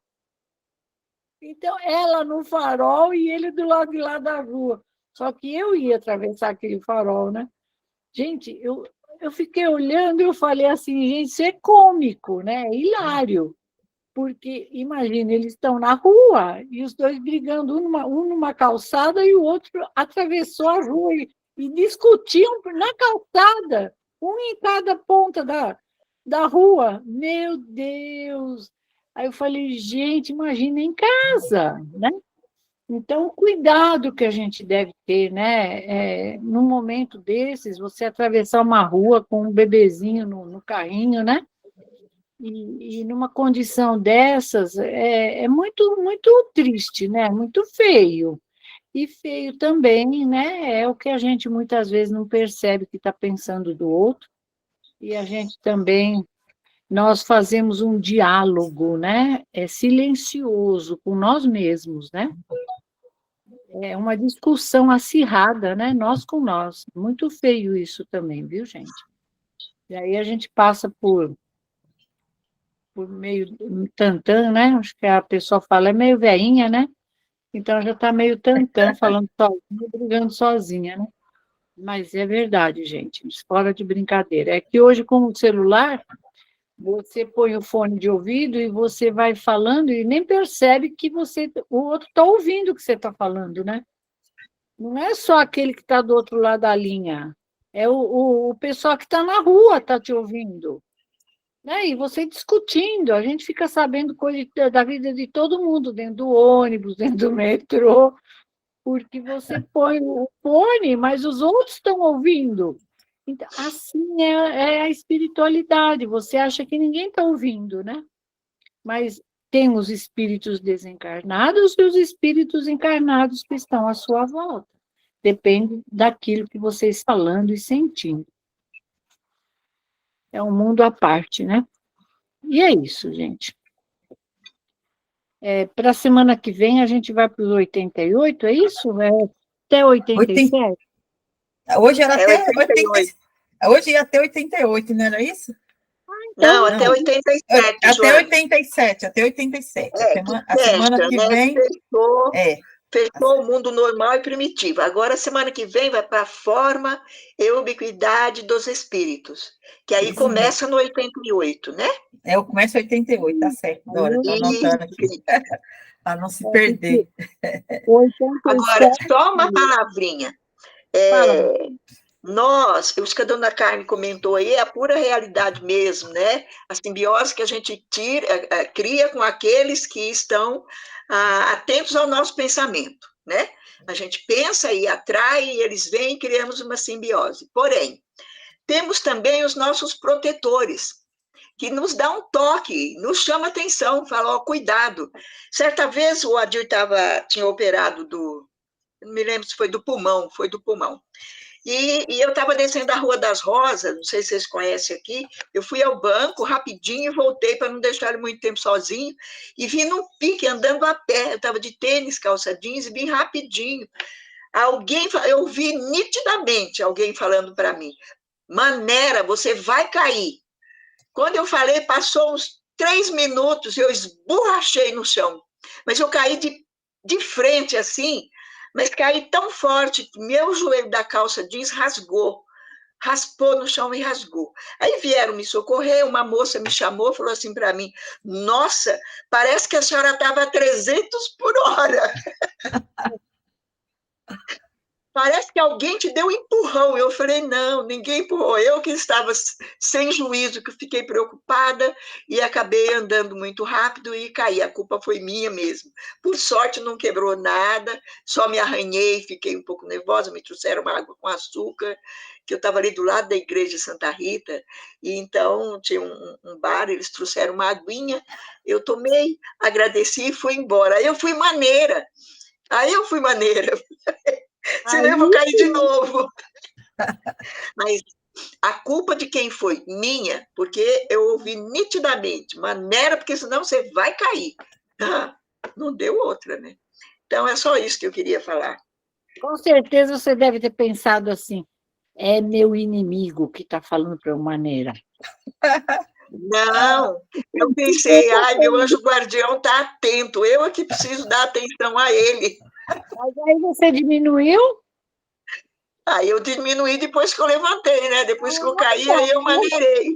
Então, ela no farol e ele do lado de lá da rua. Só que eu ia atravessar aquele farol, né? Gente, eu fiquei olhando e eu falei assim, gente, isso é cômico, né? É hilário. Porque, imagina, eles estão na rua e os dois brigando, um numa calçada e o outro atravessou a rua e discutiam na calçada, um em cada ponta da rua. Meu Deus! Aí eu falei, gente, imagina em casa, né? Então, o cuidado que a gente deve ter, né? Num momento desses, você atravessar uma rua com um bebezinho no carrinho, né? E numa condição dessas, é muito, muito triste, né? Muito feio. E feio também, né? É o que a gente muitas vezes não percebe que está pensando do outro. E a gente também, nós fazemos um diálogo, né? Silencioso com nós mesmos, né? É uma discussão acirrada, né? Nós com nós. Muito feio isso também, viu, gente? E aí a gente passa por meio tantã, né? Acho que a pessoa fala, é meio veinha, né? Então já está meio tantã, falando sozinha, brigando sozinha, né? Mas é verdade, gente, fora de brincadeira. É que hoje, com o celular, você põe o fone de ouvido e você vai falando e nem percebe que o outro está ouvindo o que você está falando, né? Não é só aquele que está do outro lado da linha, é o pessoal que está na rua está te ouvindo. Né? E você discutindo, a gente fica sabendo coisa da vida de todo mundo, dentro do ônibus, dentro do metrô, porque você põe o fone, mas os outros estão ouvindo. Então, assim é a espiritualidade, você acha que ninguém está ouvindo, né? Mas tem os espíritos desencarnados e os espíritos encarnados que estão à sua volta. Depende daquilo que você está falando e sentindo. É um mundo à parte, né? E é isso, gente. Para a semana que vem, a gente vai para os 88, é isso? Até 87? Hoje era até 88. Hoje ia até 88, não era isso? Não, até 87, até Joana. 87, até 87. A semana que né? vem... Fechou o mundo normal e primitivo. Agora, semana que vem, vai para a forma e ubiquidade dos espíritos, que aí isso começa no 88, né? Eu começo 88, tá certo, Dora, estou anotando aqui, para não se perder. Agora, só uma palavrinha. Isso que a dona Carmen comentou aí é a pura realidade mesmo, né? A simbiose que a gente cria com aqueles que estão atentos ao nosso pensamento, né? A gente pensa e atrai, e eles vêm e criamos uma simbiose. Porém, temos também os nossos protetores, que nos dá um toque, nos chama atenção, fala, cuidado. Certa vez o Adir tinha operado não me lembro se foi do pulmão, E eu estava descendo a Rua das Rosas, não sei se vocês conhecem aqui, eu fui ao banco rapidinho e voltei para não deixar ele muito tempo sozinho, e vim num pique, andando a pé, eu estava de tênis, calça jeans, e vim rapidinho. Eu vi nitidamente alguém falando para mim, Manera, você vai cair. Quando eu falei, passou uns 3 minutos, eu esborrachei no chão, mas eu caí de frente, assim, mas caí tão forte que meu joelho da calça jeans raspou no chão e rasgou. Aí vieram me socorrer, uma moça me chamou, falou assim para mim, nossa, parece que a senhora estava a 300 por hora. Parece que alguém te deu um empurrão. Eu falei, não, ninguém empurrou. Eu que estava sem juízo, que fiquei preocupada e acabei andando muito rápido e caí. A culpa foi minha mesmo. Por sorte, não quebrou nada, só me arranhei, fiquei um pouco nervosa, me trouxeram uma água com açúcar, que eu estava ali do lado da igreja Santa Rita, e então tinha um bar, eles trouxeram uma aguinha, eu tomei, agradeci e fui embora. Aí eu fui maneira. Senão eu vou cair de novo. Mas a culpa de quem foi? Minha, porque eu ouvi nitidamente, Manera, porque senão você vai cair. Não deu outra, né? Então, é só isso que eu queria falar. Com certeza você deve ter pensado assim, é meu inimigo que está falando para eu Manera. Não, eu pensei, ai, meu anjo guardião está atento, eu é que preciso dar atenção a ele. Mas aí você diminuiu? Aí eu diminuí depois que eu levantei, né? Depois que eu caí, aí eu maneirei.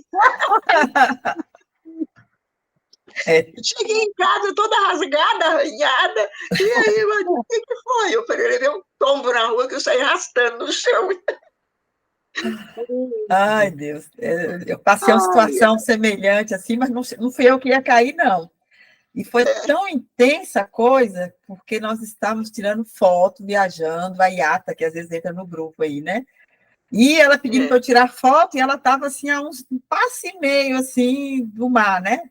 Cheguei em casa toda rasgada, arranhada, e aí, mas o que foi? Eu falei, levei um tombo na rua que eu saí arrastando no chão. Ai, Deus, eu passei uma situação semelhante assim, mas não fui eu que ia cair, não. E foi tão intensa a coisa, porque nós estávamos tirando foto, viajando, a Iata, que às vezes entra no grupo aí, né? E ela pedindo para eu tirar foto, e ela estava assim, a um passo e meio, assim, do mar, né?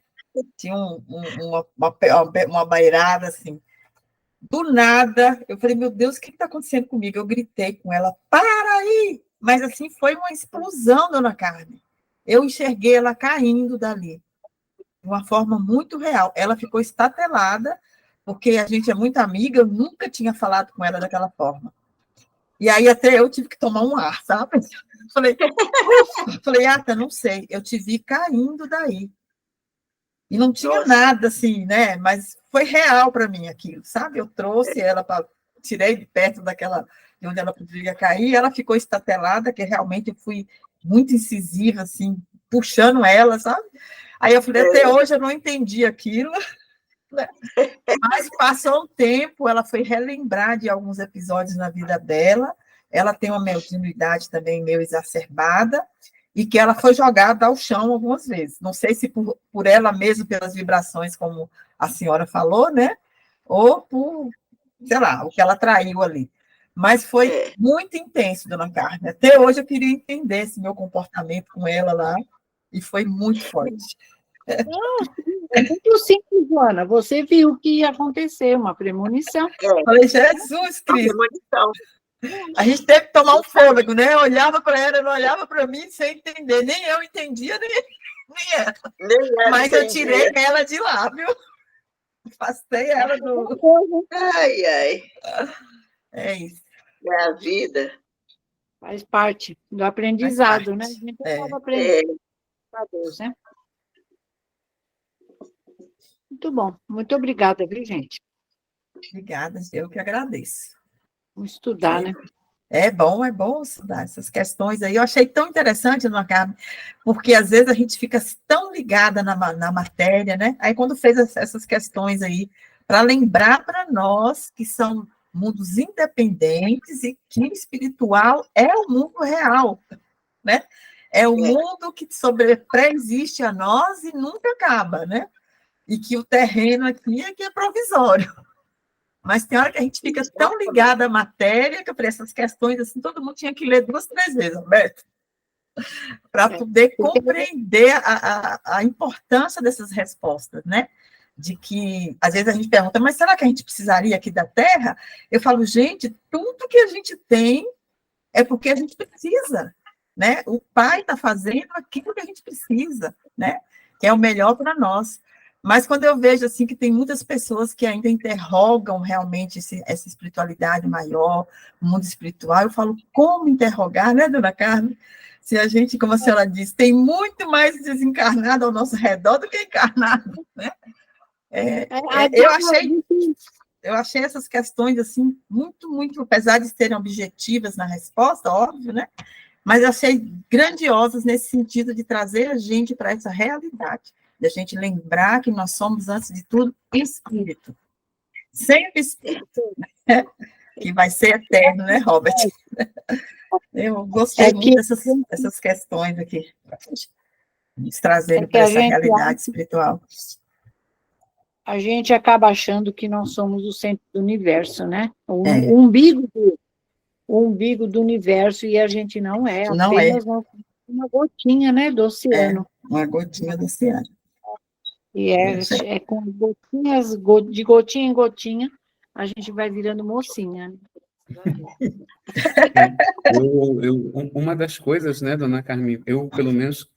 Tinha uma beirada, assim. Do nada, eu falei, meu Deus, o que está acontecendo comigo? Eu gritei com ela, para aí! Mas, assim, foi uma explosão, dona Carmen. Eu enxerguei ela caindo dali, de uma forma muito real. Ela ficou estatelada, porque a gente é muito amiga, eu nunca tinha falado com ela daquela forma. E aí até eu tive que tomar um ar, sabe? Falei, Ata, não sei, eu te vi caindo daí. E não tinha nada assim, né? Mas foi real para mim aquilo, sabe? Eu trouxe ela tirei de perto de onde ela poderia cair, ela ficou estatelada, que realmente eu fui muito incisiva, assim, puxando ela, sabe? Aí eu falei, até hoje eu não entendi aquilo, né? Mas passou um tempo, ela foi relembrar de alguns episódios na vida dela, ela tem uma mediunidade também meio exacerbada, e que ela foi jogada ao chão algumas vezes. Não sei se por ela mesma, pelas vibrações, como a senhora falou, né? Ou por, sei lá, o que ela traiu ali. Mas foi muito intenso, dona Carmen. Até hoje eu queria entender esse meu comportamento com ela lá, e foi muito forte. É muito simples, Joana. Você viu o que ia acontecer, uma premonição. Falei, Jesus Cristo. A gente teve que tomar um fôlego, né? Eu olhava para ela, não olhava para mim sem entender. Nem eu entendia, nem ela. Mas eu tirei ela de lá, viu? Afastei ela do... Ai, ai. É isso. É a vida. Faz parte do aprendizado, né? A gente estava aprendendo a Deus, né? Muito bom. Muito obrigada, viu, gente? Obrigada, eu que agradeço. Vamos estudar, né? É bom estudar essas questões aí. Eu achei tão interessante, dona Carmen, porque às vezes a gente fica tão ligada na matéria, né? Aí quando fez essas questões aí, para lembrar para nós que são mundos independentes e que o espiritual é o mundo real, né? É o mundo que pré-existe a nós e nunca acaba, né? E que o terreno aqui é que é provisório. Mas tem hora que a gente fica tão ligada à matéria que eu falei, essas questões, assim, todo mundo tinha que ler 2, 3 vezes, Roberto, para poder compreender a importância dessas respostas, né? De que, às vezes, a gente pergunta, mas será que a gente precisaria aqui da Terra? Eu falo, gente, tudo que a gente tem é porque a gente precisa, né? O Pai está fazendo aquilo que a gente precisa, né? Que é o melhor para nós. Mas quando eu vejo assim que tem muitas pessoas que ainda interrogam realmente essa espiritualidade maior, o mundo espiritual, eu falo, como interrogar, né, dona Carmen? Se a gente, como a senhora disse, tem muito mais desencarnado ao nosso redor do que encarnado, né? Eu achei essas questões assim muito, muito, apesar de serem objetivas na resposta, óbvio, né? Mas achei grandiosas nesse sentido de trazer a gente para essa realidade, de a gente lembrar que nós somos, antes de tudo, espírito. Sempre espírito, né? Que vai ser eterno, né, Robert? Eu gostei muito dessas questões aqui, nos trazendo para essa realidade espiritual. A gente acaba achando que nós somos o centro do universo, né? O umbigo do universo, e a gente não é, apenas uma gotinha, né, do oceano. Uma gotinha do oceano. E é com gotinhas, de gotinha em gotinha, a gente vai virando mocinha. Uma das coisas, né, dona Carmen, eu, pelo menos,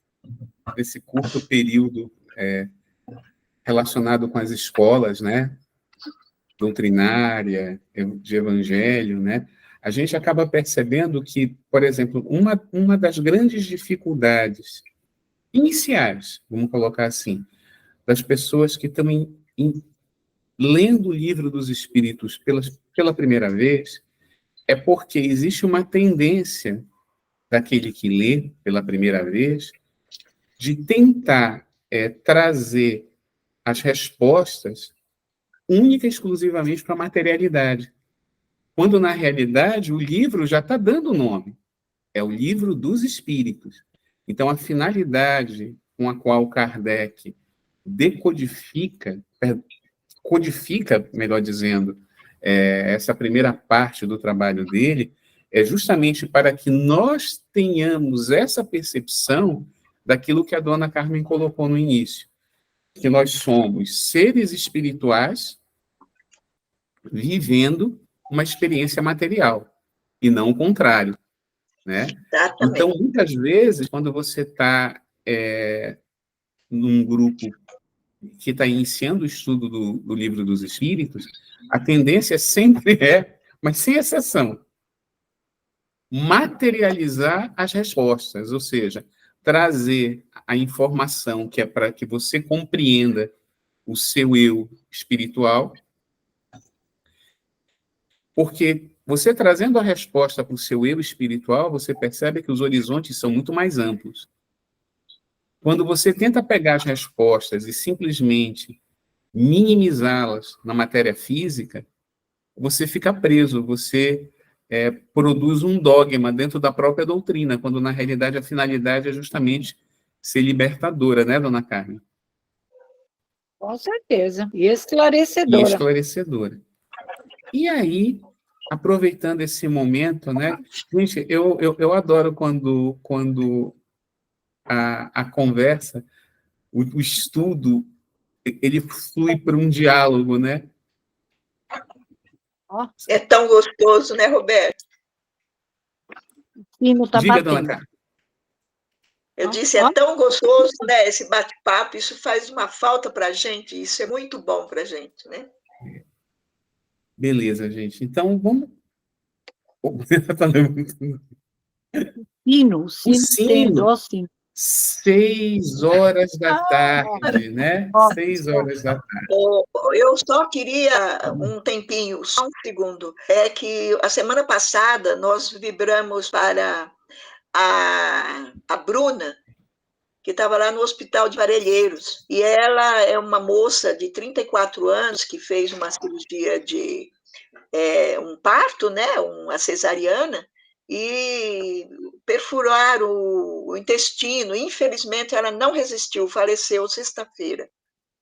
nesse curto período relacionado com as escolas, né, doutrinária, de evangelho, né, a gente acaba percebendo que, por exemplo, uma das grandes dificuldades iniciais, vamos colocar assim, das pessoas que estão lendo o livro dos Espíritos pela primeira vez, é porque existe uma tendência daquele que lê pela primeira vez de tentar trazer as respostas única e exclusivamente para a materialidade. Quando, na realidade, o livro já está dando o nome. É o livro dos Espíritos. Então, a finalidade com a qual Kardec codifica, melhor dizendo, essa primeira parte do trabalho dele, é justamente para que nós tenhamos essa percepção daquilo que a dona Carmen colocou no início, que nós somos seres espirituais vivendo uma experiência material, e não o contrário, né? Então, muitas vezes, quando você está num grupo que está iniciando o estudo do Livro dos Espíritos, a tendência sempre mas sem exceção, materializar as respostas, ou seja, trazer a informação que é para que você compreenda o seu eu espiritual, porque você trazendo a resposta para o seu eu espiritual, você percebe que os horizontes são muito mais amplos. Quando você tenta pegar as respostas e simplesmente minimizá-las na matéria física, você fica preso, você produz um dogma dentro da própria doutrina, quando na realidade a finalidade é justamente ser libertadora, né, dona Carmen? Com certeza, e esclarecedora. E esclarecedora. E aí, aproveitando esse momento, né, gente, eu adoro quando a conversa, o estudo, ele flui para um diálogo, né? É tão gostoso, né, Roberto? Sino tá Diga, batendo. dona Carmen. Eu disse, é tão gostoso, né, esse bate-papo, isso faz uma falta para a gente, isso é muito bom para a gente, né? Beleza, gente. Então, vamos... O sino tem dó, sim. 6 horas da tarde, né? 6 horas da tarde. Eu só queria um tempinho, só um segundo. É que a semana passada nós vibramos para a Bruna, que estava lá no Hospital de Parelheiros. E ela é uma moça de 34 anos que fez uma cirurgia de um parto, né? Uma cesariana, e perfuraram o intestino. Infelizmente, ela não resistiu, faleceu sexta-feira.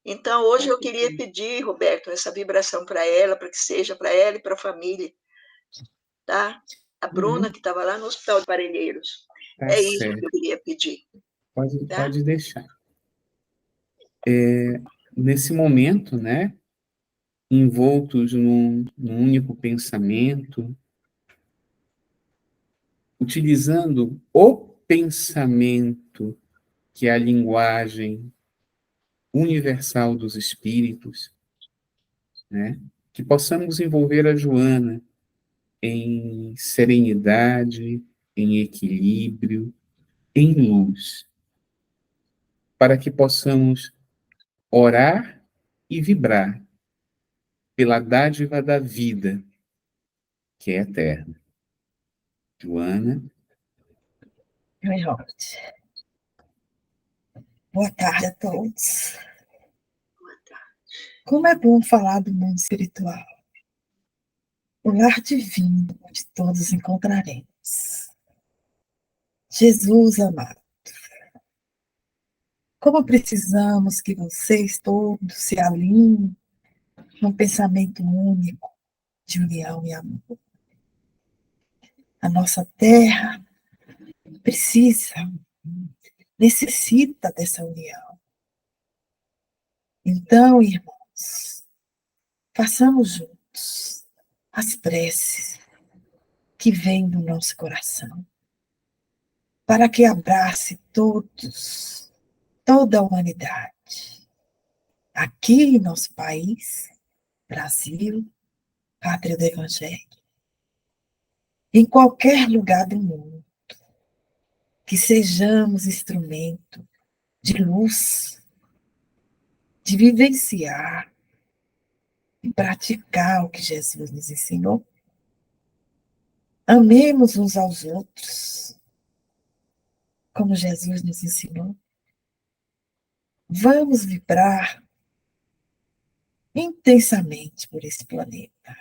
Então, hoje eu queria pedir, Roberto, essa vibração para ela, para que seja para ela e para a família, tá? A Bruna, que estava lá no Hospital de Parelheiros. Tá isso certo. que eu queria pedir. Pode deixar. Nesse momento, né, envoltos num único pensamento, utilizando o pensamento, que é a linguagem universal dos espíritos, né? Que possamos envolver a Joana em serenidade, em equilíbrio, em luz, para que possamos orar e vibrar pela dádiva da vida, que é eterna. Joana. Oi, Robert. Boa tarde a todos. Como é bom falar do mundo espiritual, o lar divino onde todos encontraremos. Jesus amado, como precisamos que vocês todos se alinhem num pensamento único de união e amor. A nossa terra precisa, necessita dessa união. Então, irmãos, façamos juntos as preces que vêm do nosso coração, para que abrace todos, toda a humanidade, aqui em nosso país, Brasil, pátria do Evangelho, em qualquer lugar do mundo, que sejamos instrumento de luz, de vivenciar e praticar o que Jesus nos ensinou. Amemos uns aos outros, como Jesus nos ensinou. Vamos vibrar intensamente por esse planeta.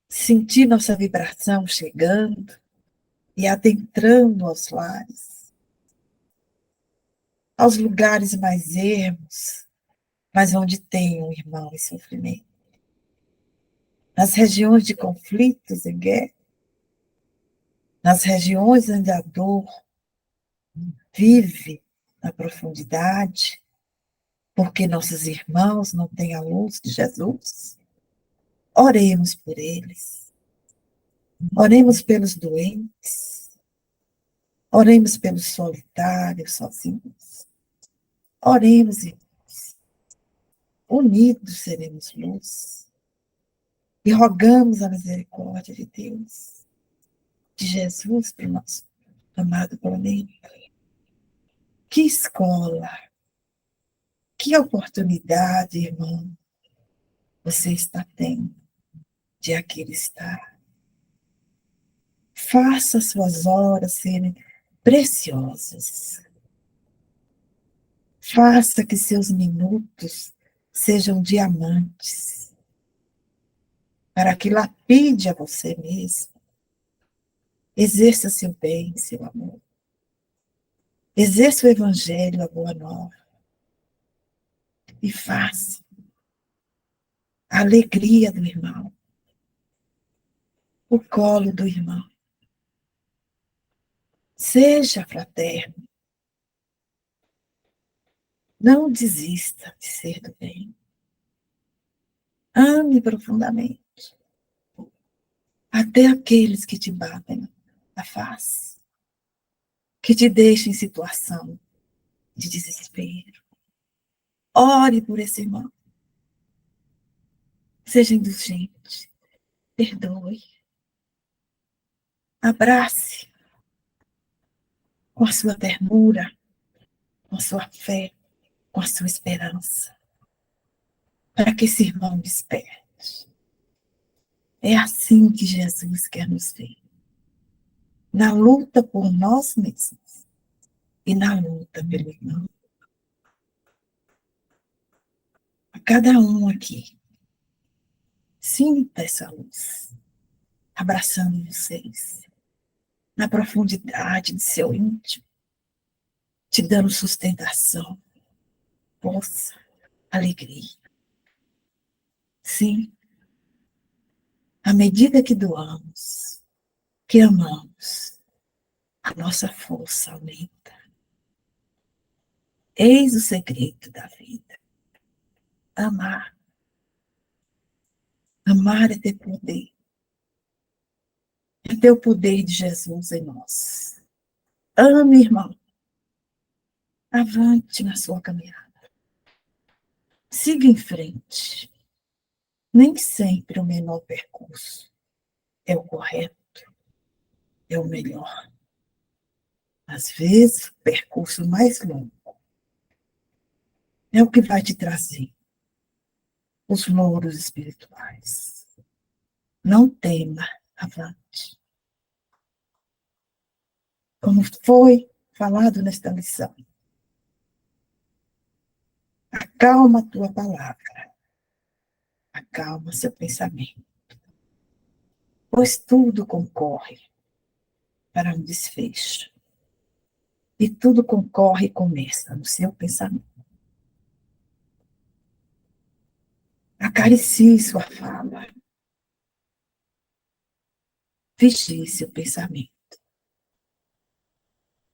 Sentir nossa vibração chegando e adentrando aos lares, aos lugares mais ermos, mas onde tem um irmão em sofrimento. Nas regiões de conflitos e guerra, nas regiões onde a dor vive na profundidade, porque nossos irmãos não têm a luz de Jesus. Oremos por eles. Oremos pelos doentes. Oremos pelos solitários, sozinhos. Oremos, irmãos. Unidos seremos luz. E rogamos a misericórdia de Deus, de Jesus para o nosso amado planeta. Que escola, que oportunidade, irmão, você está tendo de aqui estar. Faça suas horas serem preciosas. Faça que seus minutos sejam diamantes, para que lapide a você mesmo. Exerça seu bem, seu amor. Exerça o Evangelho, a boa nova. E faça a alegria do irmão, o colo do irmão. Seja fraterno. Não desista de ser do bem. Ame profundamente. Até aqueles que te batem a face, que te deixam em situação de desespero. Ore por esse irmão. Seja indulgente. Perdoe. Abrace com a sua ternura, com a sua fé, com a sua esperança, para que esse irmão desperte. É assim que Jesus quer nos ver. Na luta por nós mesmos e na luta pelo irmão. A cada um aqui, sinta essa luz, abraçando vocês, na profundidade de seu íntimo, te dando sustentação, força, alegria. Sim, à medida que doamos, que amamos, a nossa força aumenta. Eis o segredo da vida. Amar. Amar é ter poder. É Sinta o poder de Jesus em nós. Ame, irmão. Avante na sua caminhada. Siga em frente. Nem sempre o menor percurso é o correto, é o melhor. Às vezes, o percurso mais longo é o que vai te trazer os louros espirituais. Não tema, avante. Como foi falado nesta lição, acalma a tua palavra, acalma seu pensamento, pois tudo concorre para um desfecho. E tudo concorre e começa no seu pensamento. Acaricie sua fala. Vigie seu pensamento.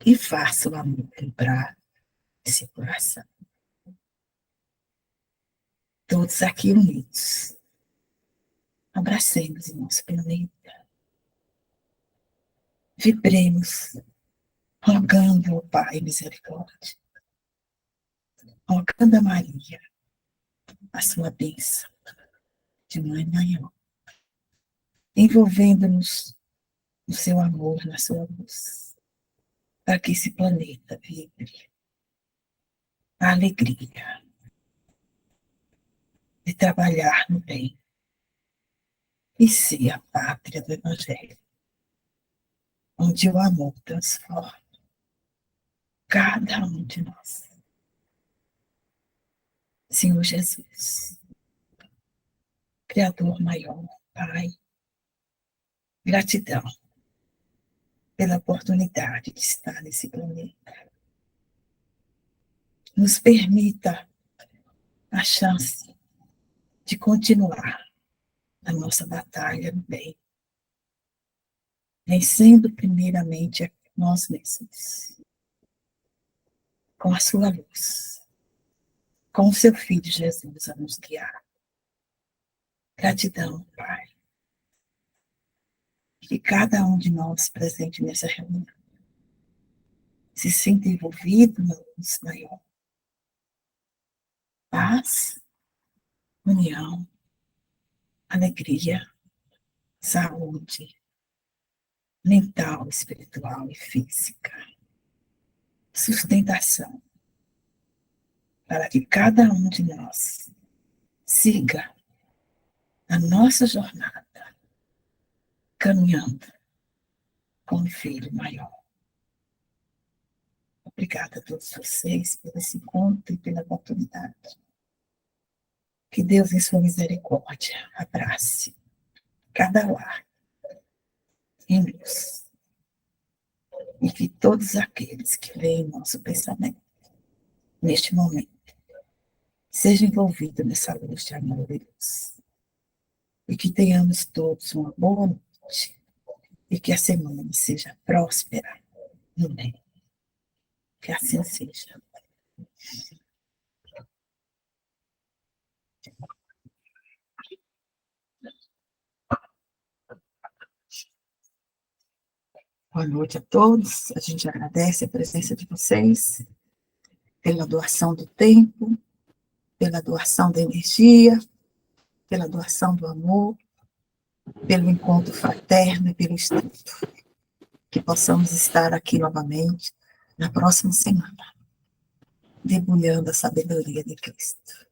E faça o amor vibrar esse coração. Todos aqui unidos. Abracemos o nosso planeta. Vibremos, rogando ao Pai misericórdia. Rogando a Maria a sua bênção de Mãe Maior. Envolvendo-nos no seu amor, na sua luz. Para que esse planeta vibre a alegria de trabalhar no bem e ser a pátria do Evangelho, onde o amor transforma cada um de nós. Senhor Jesus, Criador maior, Pai, gratidão pela oportunidade de estar nesse planeta. Nos permita a chance de continuar a nossa batalha no bem, vencendo primeiramente a nós mesmos, com a sua luz, com o seu Filho Jesus a nos guiar. Gratidão, Pai. Que cada um de nós presente nessa reunião se sinta envolvido na luz maior. Paz, união, alegria, saúde mental, espiritual e física. Sustentação para que cada um de nós siga a nossa jornada caminhando com o Filho maior. Obrigada a todos vocês por esse encontro e pela oportunidade. Que Deus, em sua misericórdia, abrace cada lar em luz. E que todos aqueles que veem nosso pensamento neste momento sejam envolvidos nessa luz de amor e luz. E que tenhamos todos uma boa noite. E que a semana seja próspera no bem. Que assim seja. Boa noite a todos. A gente agradece a presença de vocês, pela doação do tempo, pela doação da energia, pela doação do amor, pelo encontro fraterno e pelo estudo. Que possamos estar aqui novamente na próxima semana, debulhando a sabedoria de Cristo.